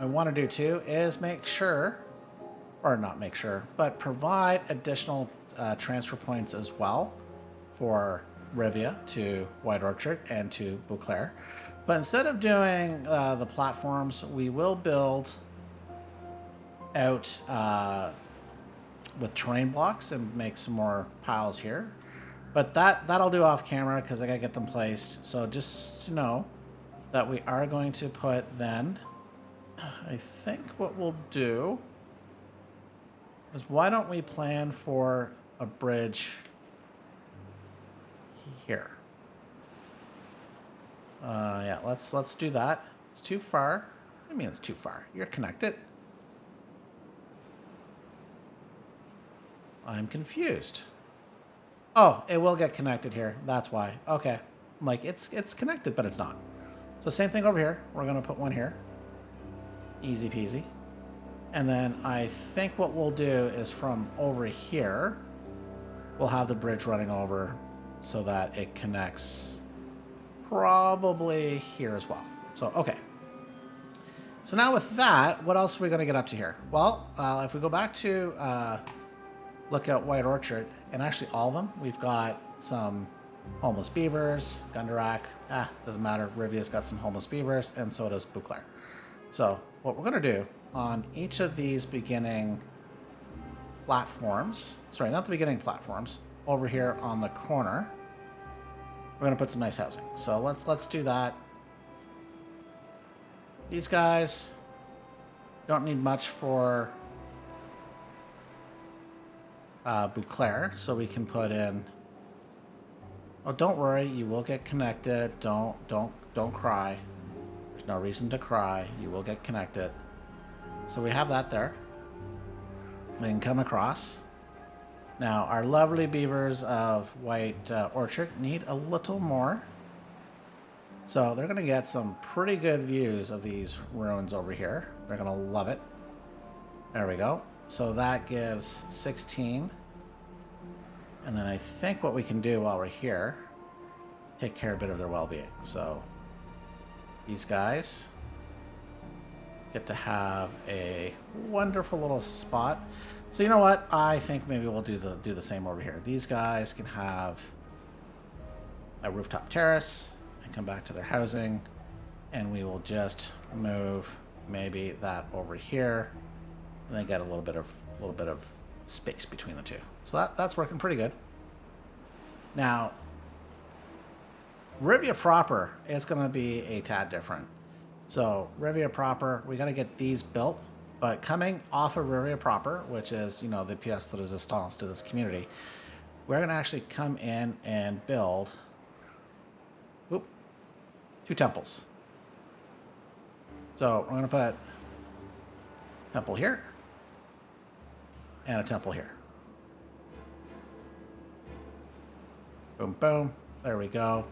want to do too is make sure, or not make sure, but provide additional transfer points as well for Rivia to White Orchard and to Bouclair. But instead of doing the platforms, we will build out with terrain blocks and make some more piles here. But that'll do off camera because I gotta get them placed. So just to know that we are going to put then, I think what we'll do is why don't we plan for a bridge here? Yeah, let's do that. It's too far. I mean, it's too far. You're connected. I'm confused. Oh, it will get connected here. That's why. Okay. I'm like, it's connected, but it's not. So same thing over here. We're going to put one here. Easy peasy. And then I think what we'll do is from over here, we'll have the bridge running over so that it connects probably here as well. So, okay. So now with that, what else are we going to get up to here? Well, if we go back to look at White Orchard, and actually all of them, we've got some homeless beavers, Gundarak, doesn't matter. Rivia's got some homeless beavers, and so does Beauclair. So what we're going to do on each of these beginning platforms, sorry, not the beginning platforms, over here on the corner, we're going to put some nice housing. So let's do that. These guys don't need much for Beauclair, so we can put in. Oh, don't worry, you will get connected. Don't cry. There's no reason to cry. You will get connected. So we have that there. We can come across. Now, our lovely beavers of White Orchard need a little more. So they're going to get some pretty good views of these ruins over here. They're going to love it. There we go. So that gives 16. And then I think what we can do while we're here, take care of a bit of their well-being. So these guys get to have a wonderful little spot. So you know what? I think maybe we'll do the same over here. These guys can have a rooftop terrace and come back to their housing, and we will just move maybe that over here, and then get a little bit of space between the two. So that's working pretty good. Now, Rivia proper is going to be a tad different. So Rivia proper, we got to get these built, but coming off of Rivia proper, which is, you know, the pièce de résistance to this community, we're going to actually come in and build 2 temples. So we're going to put a temple here and a temple here. Boom, boom. There we go.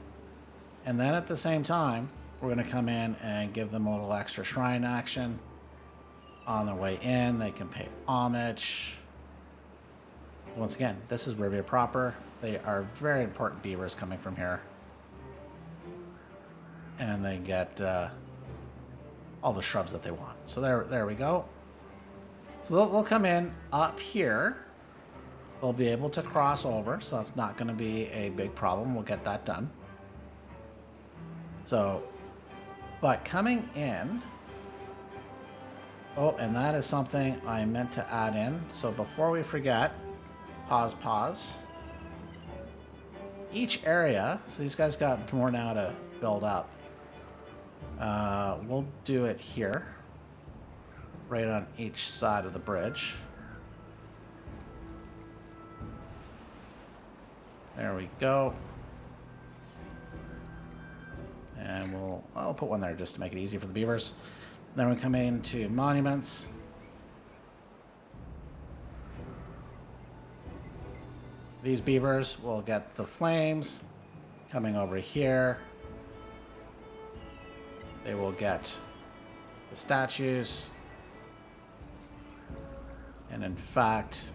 And then at the same time, we're going to come in and give them a little extra shrine action. On their way in, they can pay homage. Once again, this is Rivia proper. They are very important beavers coming from here. And they get all the shrubs that they want. So there we go. So they'll come in up here. They'll be able to cross over, so that's not going to be a big problem. We'll get that done. So, but coming in, oh, and that is something I meant to add in. So before we forget, pause. Each area, so these guys got more now to build up. We'll do it here, right on each side of the bridge. There we go. And I'll put one there just to make it easy for the beavers. Then we come into monuments. These beavers will get the flames coming over here. They will get the statues. And in fact,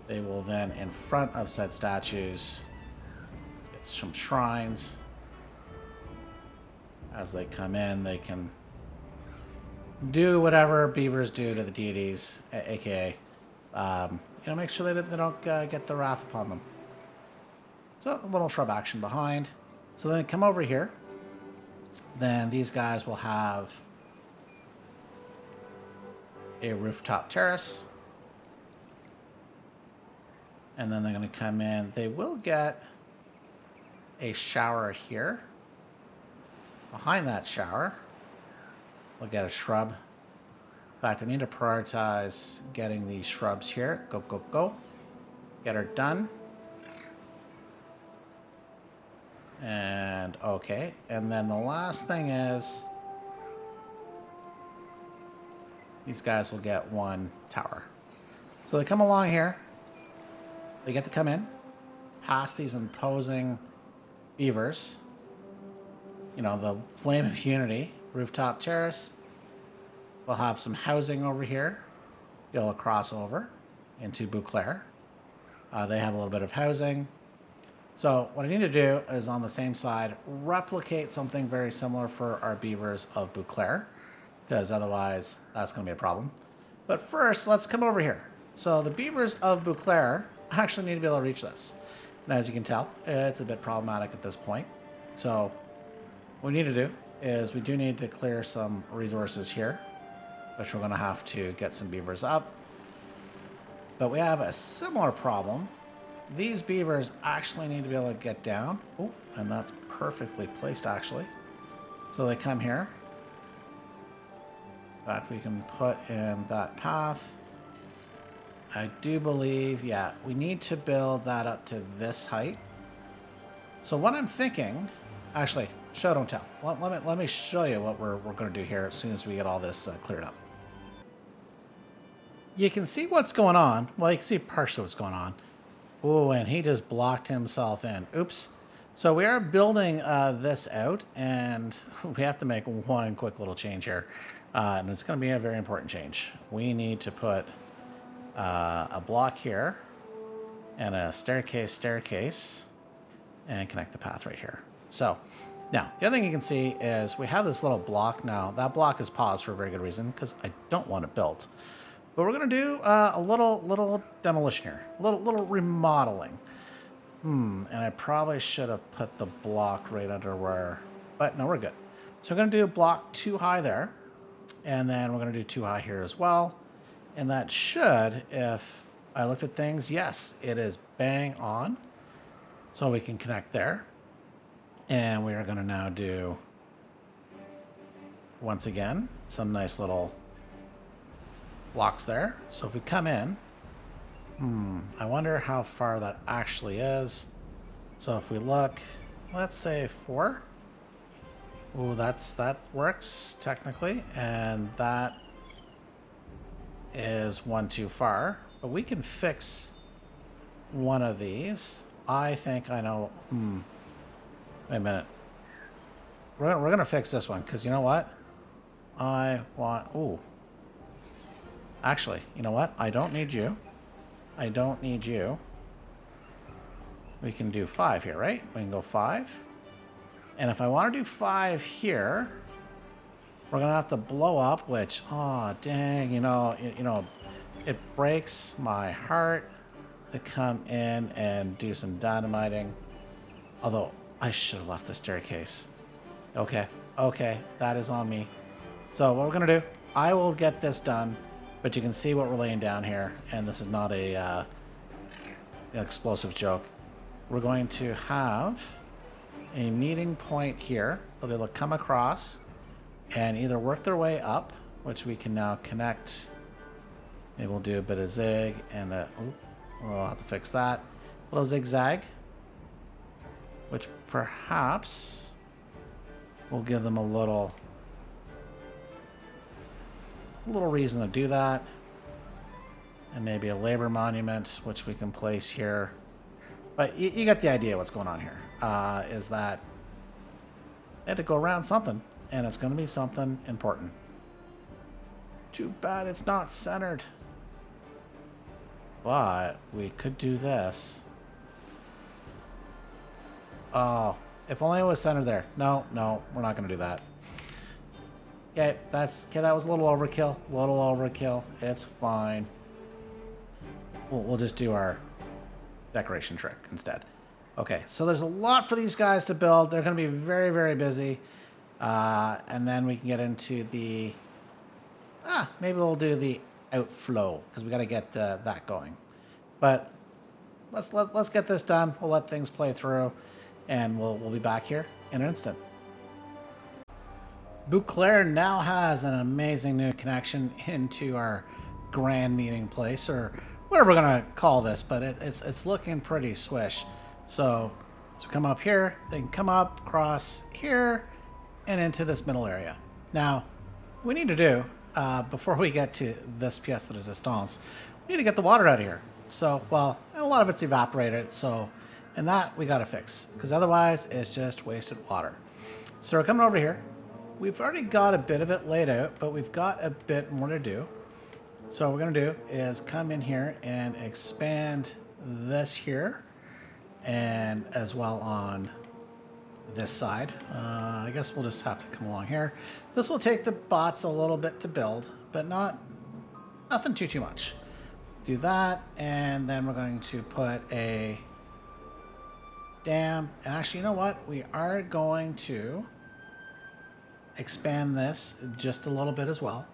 they will then, in front of said statues, get some shrines. As they come in, they can do whatever beavers do to the deities, aka, make sure they don't get the wrath upon them. So a little shrub action behind. So then come over here. Then these guys will have a rooftop terrace. And then they're going to come in. They will get a shower here. Behind that shower, we'll get a shrub. In fact, I need to prioritize getting these shrubs here. Go. Get her done. And okay. And then the last thing is these guys will get one tower. So they come along here. They get to come in, past these imposing beavers. You know, the Flame of Unity, rooftop terrace. We'll have some housing over here. You'll cross over into Beauclair. They have a little bit of housing. So what I need to do is on the same side, replicate something very similar for our beavers of Beauclair, because otherwise that's going to be a problem. But first, let's come over here. So the beavers of Beauclair actually need to be able to reach this. And as you can tell, it's a bit problematic at this point. So what we need to do is we do need to clear some resources here, which we're going to have to get some beavers up. But we have a similar problem. These beavers actually need to be able to get down. Oh, and that's perfectly placed, actually. So they come here. In fact, we can put in that path. I do believe, yeah, we need to build that up to this height. So what I'm thinking, actually, show don't tell. Let me show you what we're going to do here as soon as we get all this cleared up. You can see what's going on. Well, you can see partially what's going on. Oh, and he just blocked himself in. Oops. So we are building this out, and we have to make one quick little change here. And it's going to be a very important change. We need to put a block here and a staircase and connect the path right here. So now the other thing you can see is we have this little block now. That block is paused for a very good reason, because I don't want it built. But we're going to do a little demolition here, a little remodeling. And I probably should have put the block right under where, but no, we're good. So we're going to do block 2 high there, and then we're going to do 2 high here as well. And that should, if I looked at things, yes, it is bang on. So we can connect there. And we are going to now do, once again, some nice little blocks there. So if we come in, I wonder how far that actually is. So if we look, let's say 4. Ooh, that works technically, and that is 1 too far. But we can fix one of these. I think I know. Wait a minute. We're gonna fix this one, because you know what? I want. Ooh. Actually, you know what? I don't need you. I don't need you. We can do 5 here, right? We can go 5. And if I want to do 5 here, we're going to have to blow up, which, oh, dang, you know, it breaks my heart to come in and do some dynamiting. Although, I should have left the staircase. Okay, that is on me. So what we're going to do, I will get this done. But you can see what we're laying down here, and this is not an explosive joke. We're going to have a meeting point here. They'll be able to come across and either work their way up, which we can now connect. Maybe we'll do a bit of zig and we'll have to fix that. A little zigzag, which perhaps will give them a little reason to do that. And maybe a labor monument, which we can place here. But you get the idea what's going on here. Is that they had to go around something, and it's going to be something important. Too bad it's not centered. But we could do this. Oh, if only it was centered there. No, we're not going to do that. Okay, that was a little overkill. It's fine. We'll just do our decoration trick instead. Okay, so there's a lot for these guys to build. They're going to be very, very busy. And then we can get into the... maybe we'll do the outflow, because we got to get that going. But let's get this done. We'll let things play through, and we'll be back here in an instant. Bouclair now has an amazing new connection into our grand meeting place, or whatever we're gonna call this, but it's looking pretty swish. So we come up here, they can come up, cross here, and into this middle area. Now, what we need to do, before we get to this pièce de résistance, we need to get the water out of here. So, well, a lot of it's evaporated, so, and that we gotta fix, because otherwise it's just wasted water. So we're coming over here. We've already got a bit of it laid out, but we've got a bit more to do. So what we're going to do is come in here and expand this here, and as well on this side. I guess we'll just have to come along here. This will take the bots a little bit to build, but nothing too much. Do that, and then we're going to put a dam. And actually, you know what? We are going to expand this just a little bit as well.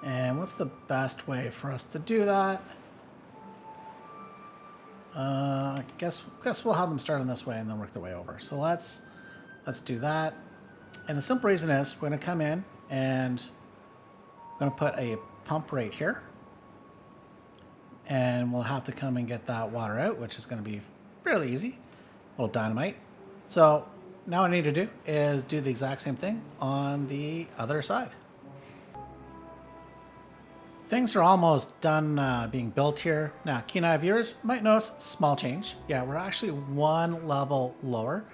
And what's the best way for us to do that? I guess we'll have them start in this way and then work their way over. So let's do that. And the simple reason is we're going to come in and we're going to put a pump right here. And we'll have to come and get that water out, which is going to be fairly easy. A little dynamite. So now what I need to do is do the exact same thing on the other side. Things are almost done being built here. Now, keen eye viewers might notice small change. Yeah, we're actually one level lower.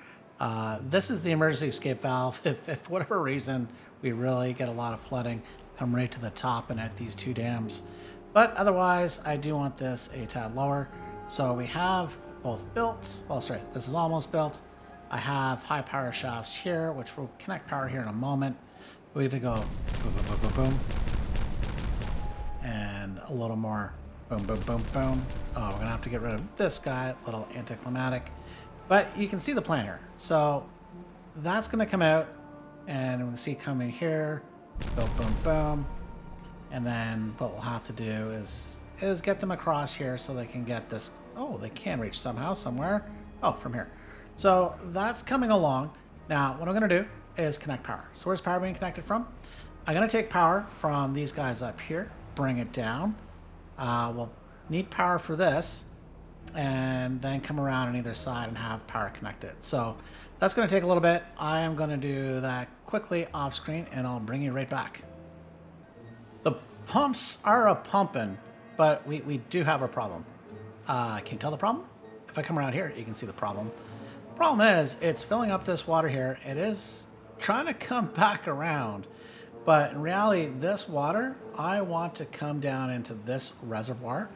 This is the emergency escape valve. If for whatever reason we really get a lot of flooding, come right to the top and at these two dams. But otherwise, I do want this a tad lower. So we have both built. Well, sorry, this is almost built. I have high power shafts here, which will connect power here in a moment. We have to go boom, boom, boom, boom, boom. And a little more boom, boom, boom, boom. Oh, we're gonna have to get rid of this guy, little anticlimactic. But you can see the plan here. So that's gonna come out and we're gonna see coming here, boom, boom, boom. And then what we'll have to do is get them across here so they can get this. Oh, they can reach somehow, somewhere. Oh, from here. So that's coming along. Now, what I'm gonna do is connect power. So where's power being connected from? I'm gonna take power from these guys up here, bring it down. We'll need power for this and then come around on either side and have power connected. So that's going to take a little bit. I am going to do that quickly off screen and I'll bring you right back. The pumps are a pumping, but we do have a problem. Can you tell the problem? If I come around here, you can see the problem. Problem is it's filling up this water here. It is trying to come back around. But in reality, this water, I want to come down into this reservoir.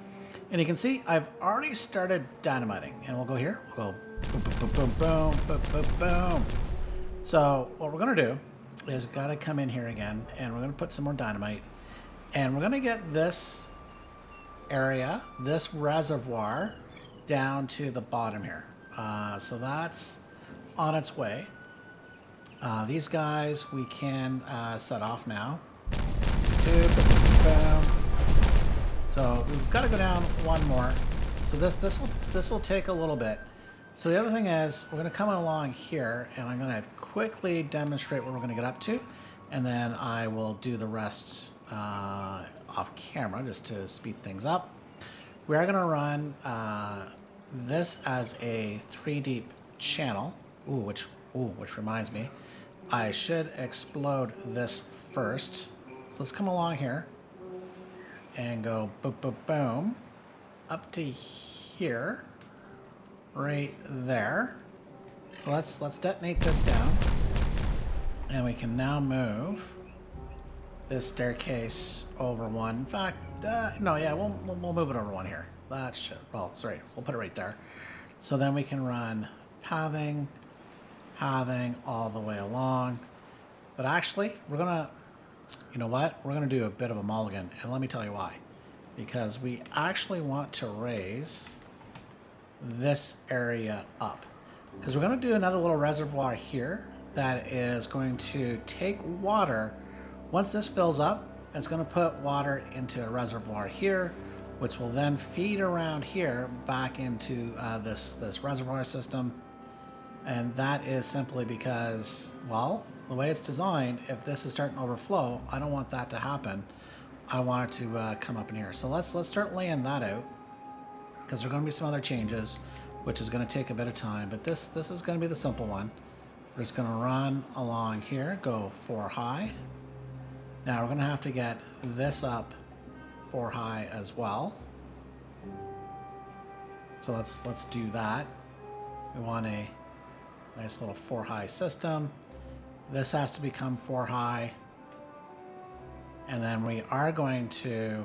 And you can see I've already started dynamiting. And we'll go here. We'll go boom, boom, boom, boom, boom, boom, boom. So what we're going to do is we've got to come in here again. And we're going to put some more dynamite. And we're going to get this area, this reservoir, down to the bottom here. So that's on its way. These guys we can set off now. So we've got to go down one more. So this will take a little bit. So the other thing is we're going to come along here, and I'm going to quickly demonstrate what we're going to get up to, and then I will do the rest off camera just to speed things up. We are going to run this as a 3 deep channel. Which reminds me. I should explode this first. So let's come along here and go boom, boom, boom, up to here, right there. So let's detonate this down, and we can now move this staircase over one. In fact, no, yeah, we'll move it over one here. That should. Well, sorry, we'll put it right there. So then we can run pathing all the way along. But actually, we're gonna, you know what? We're gonna do a bit of a mulligan, and let me tell you why. Because we actually want to raise this area up. Because we're gonna do another little reservoir here that is going to take water. Once this fills up, it's gonna put water into a reservoir here, which will then feed around here back into this reservoir system. And that is simply because, well, the way it's designed, if this is starting to overflow, I don't want that to happen. I want it to come up in here. So let's start laying that out, because there are going to be some other changes, which is going to take a bit of time. But this is going to be the simple one. We're just going to run along here, go 4 high. Now we're going to have to get this up 4 high as well. So let's do that. We want a nice little 4 high system. This has to become 4 high. And then we are going to,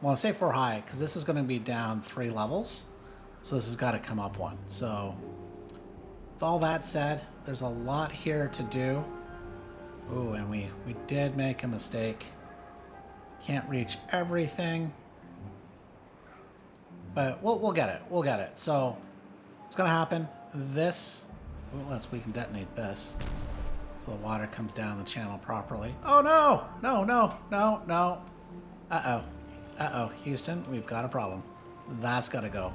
well, I say 4 high because this is going to be down 3 levels. So this has got to come up 1. So with all that said, there's a lot here to do. Ooh, and we did make a mistake. Can't reach everything. but we'll get it. We'll get it. So what's gonna happen? This, well, we can detonate this, so the water comes down the channel properly. Oh no! No! No! No! No! Uh-oh, Houston, we've got a problem. That's gotta go.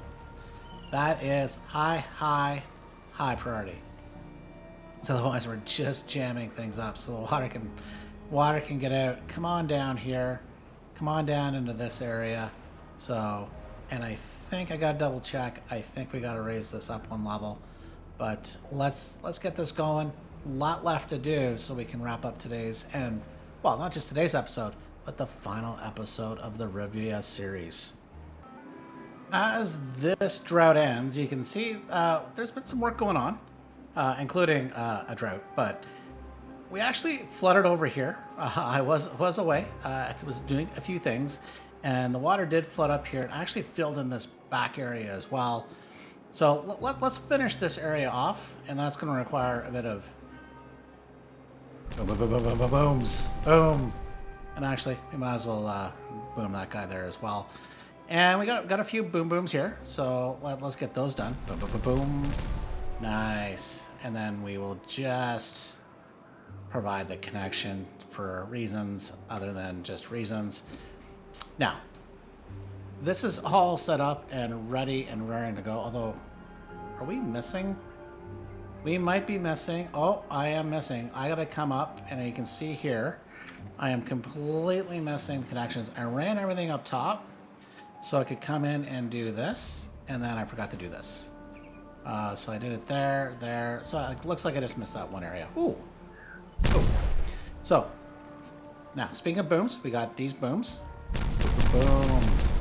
That is high priority. So otherwise we're just jamming things up so the water can get out. Come on down here. Come on down into this area. So, and I think I gotta double check. I think we gotta raise this up one level. But let's get this going. A lot left to do so we can wrap up today's, and well, not just today's episode, but the final episode of the Rivia series. As this drought ends, you can see there's been some work going on, including a drought, but we actually flooded over here. I was away. I was doing a few things, and the water did flood up here. It actually filled in this back area as well. So let's finish this area off, and that's going to require a bit of booms. Boom. And actually, we might as well boom that guy there as well. And we got a few boom booms here, so let's get those done. Boom, boom, boom, boom. Nice. And then we will just provide the connection for reasons other than just reasons. Now, this is all set up and ready and raring to go, although, are we missing? We might be missing. Oh, I am missing. I gotta come up, and you can see here, I am completely missing connections. I ran everything up top, so I could come in and do this, and then I forgot to do this. So I did it there. So it looks like I just missed that one area. Ooh. So, now, speaking of booms, we got these booms. Booms.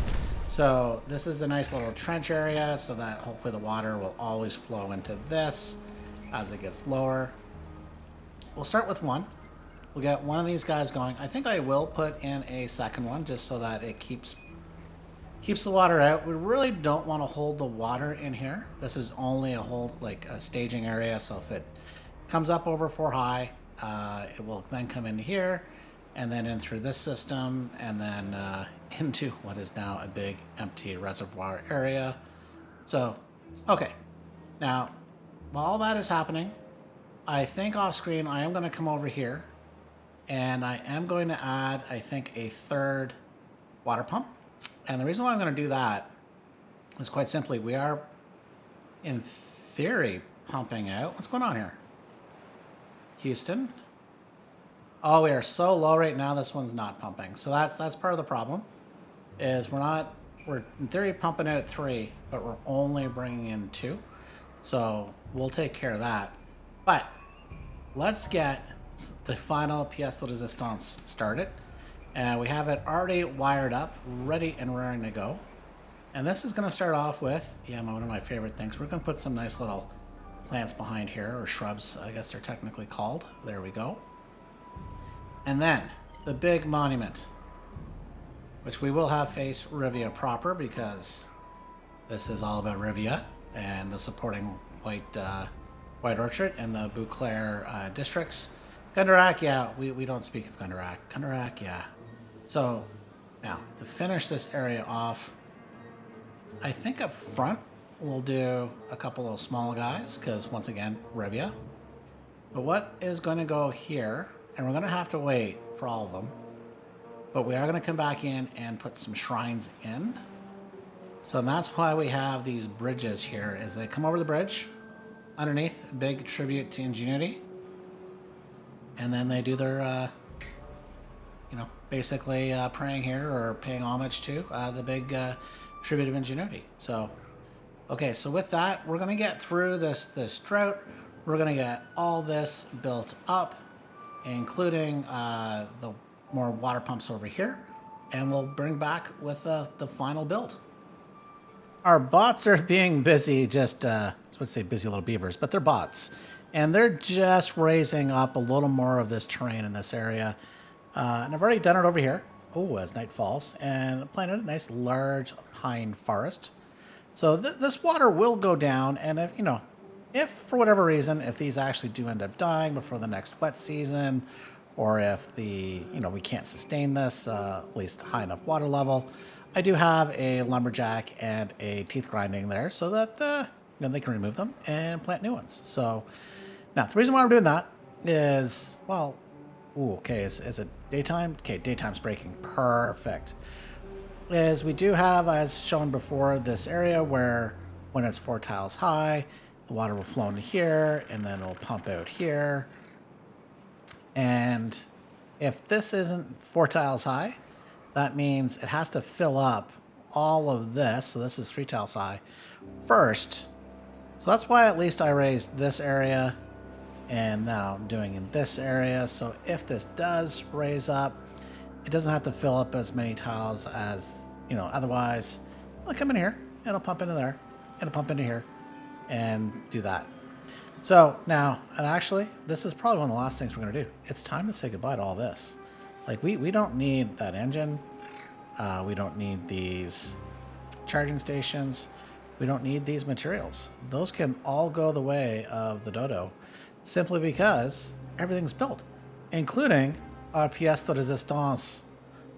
So this is a nice little trench area so that hopefully the water will always flow into this as it gets lower. We'll start with one. We'll get one of these guys going. I think I will put in a second one just so that it keeps the water out. We really don't want to hold the water in here. This is only a staging area, so if it comes up over 4 high, it will then come in here and then in through this system and then into what is now a big empty reservoir area. So, okay. Now, while all that is happening, I think off screen I am going to come over here and I am going to add, I think, a third water pump. And the reason why I'm going to do that is quite simply, we are, in theory, pumping out. What's going on here? Houston? Oh, we are so low right now, this one's not pumping. So that's part of the problem, is we're in theory pumping out 3, but we're only bringing in 2. So we'll take care of that. But let's get the final pièce de résistance started. And we have it already wired up, ready and raring to go. And this is going to start off with, one of my favorite things. We're going to put some nice little plants behind here, or shrubs, I guess they're technically called. There we go. And then the big monument, which we will have face Rivia proper because this is all about Rivia and the supporting White Orchard and the Beauclair districts. Gundarak, yeah, we don't speak of Gundarak. Gundarak, yeah. So, now, to finish this area off, I think up front we'll do a couple of small guys, because once again, Rivia. But what is going to go here, and we're going to have to wait for all of them, but we are going to come back in and put some shrines in. So that's why we have these bridges here, is they come over the bridge, underneath, big tribute to Ingenuity, and then they do their, basically praying here or paying homage to the big tribute of Ingenuity. So, okay, so with that, we're going to get through this drought. We're going to get all this built up, including the more water pumps over here, and we'll bring back with the final build. Our bots are being busy, I would say busy little beavers, but they're bots. And they're just raising up a little more of this terrain in this area. And I've already done it over here. Oh, as night falls. And planted a nice large pine forest. So this water will go down. And if for whatever reason, if these actually do end up dying before the next wet season, or if we can't sustain this, at least high enough water level, I do have a lumberjack and a teeth grinding there so that they can remove them and plant new ones. So now the reason why we're doing that is, well, ooh, okay, is it daytime? Okay, daytime's breaking. Perfect. Is we do have, as shown before, this area where when it's 4 tiles high, the water will flow into here and then it'll pump out here. And if this isn't 4 tiles high, that means it has to fill up all of this. So this is 3 tiles high first. So that's why at least I raised this area, and now I'm doing in this area. So if this does raise up, it doesn't have to fill up as many tiles as, otherwise it'll come in here, it'll pump into there, it'll pump into here, and do that. So now, and actually, this is probably one of the last things we're going to do. It's time to say goodbye to all this. Like, we don't need that engine. We don't need these charging stations. We don't need these materials. Those can all go the way of the dodo simply because everything's built, including our pièce de résistance.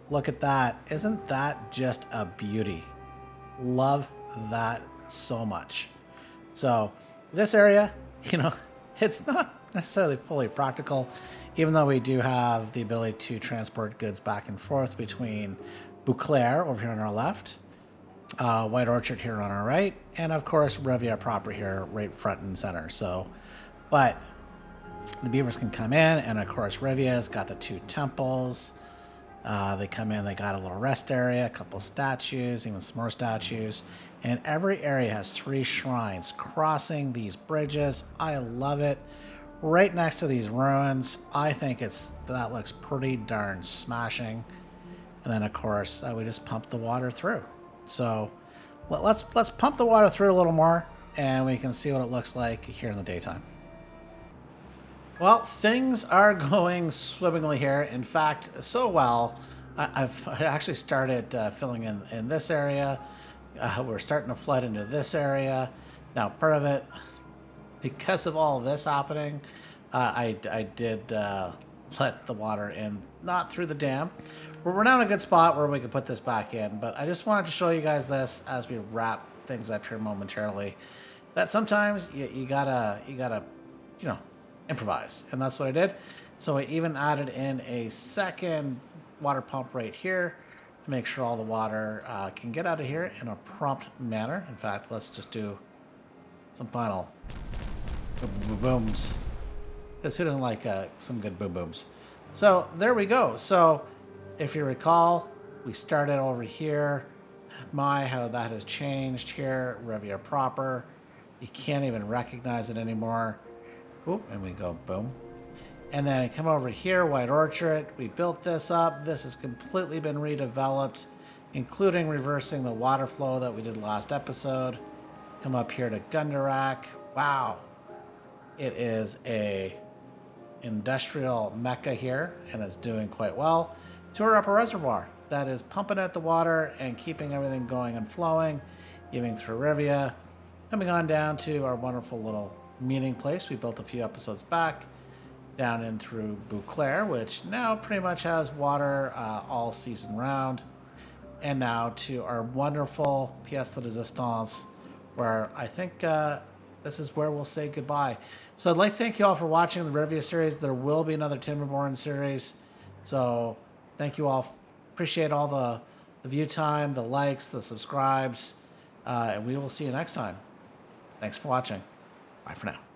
Look at that. Isn't that just a beauty? Love that so much. So this area, it's not necessarily fully practical, even though we do have the ability to transport goods back and forth between Beauclair over here on our left, White Orchard here on our right, and of course Rivia proper here right front and center. So, but the beavers can come in, and of course Rivia's got the 2 temples. They come in, they got a little rest area, a couple statues, even some more statues, and every area has 3 shrines crossing these bridges. I love it. Right next to these ruins, I think that looks pretty darn smashing. And then of course we just pump the water through. So let's pump the water through a little more, and we can see what it looks like here in the daytime. Well, things are going swimmingly here. In fact, so well, I actually started filling in this area. We're starting to flood into this area. Now, part of it, because of all of this happening, I did let the water in, not through the dam. We're now in a good spot where we can put this back in. But I just wanted to show you guys this as we wrap things up here momentarily. That sometimes you gotta improvise, and that's what I did. So I even added in a second water pump right here to make sure all the water can get out of here in a prompt manner. In fact, let's just do some final booms, because who doesn't like some good boom booms? So there we go. So if you recall, we started over here. How that has changed here. Rivia proper, you can't even recognize it anymore. Oop, and we go boom. And then I come over here, White Orchard. We built this up. This has completely been redeveloped, including reversing the water flow that we did last episode. Come up here to Gundarak. Wow. It is a industrial mecca here, and it's doing quite well. To our upper reservoir that is pumping out the water and keeping everything going and flowing, even through Rivia. Coming on down to our wonderful little meeting place we built a few episodes back, down in through Beauclair, which now pretty much has water all season round, and now to our wonderful pièce de résistance, where I think this is where we'll say goodbye. So I'd like to thank you all for watching the Rivia series. There will be another Timberborn series, so thank you all. Appreciate all the view time, the likes, the subscribes, and we will see you next time. Thanks for watching. Bye for now.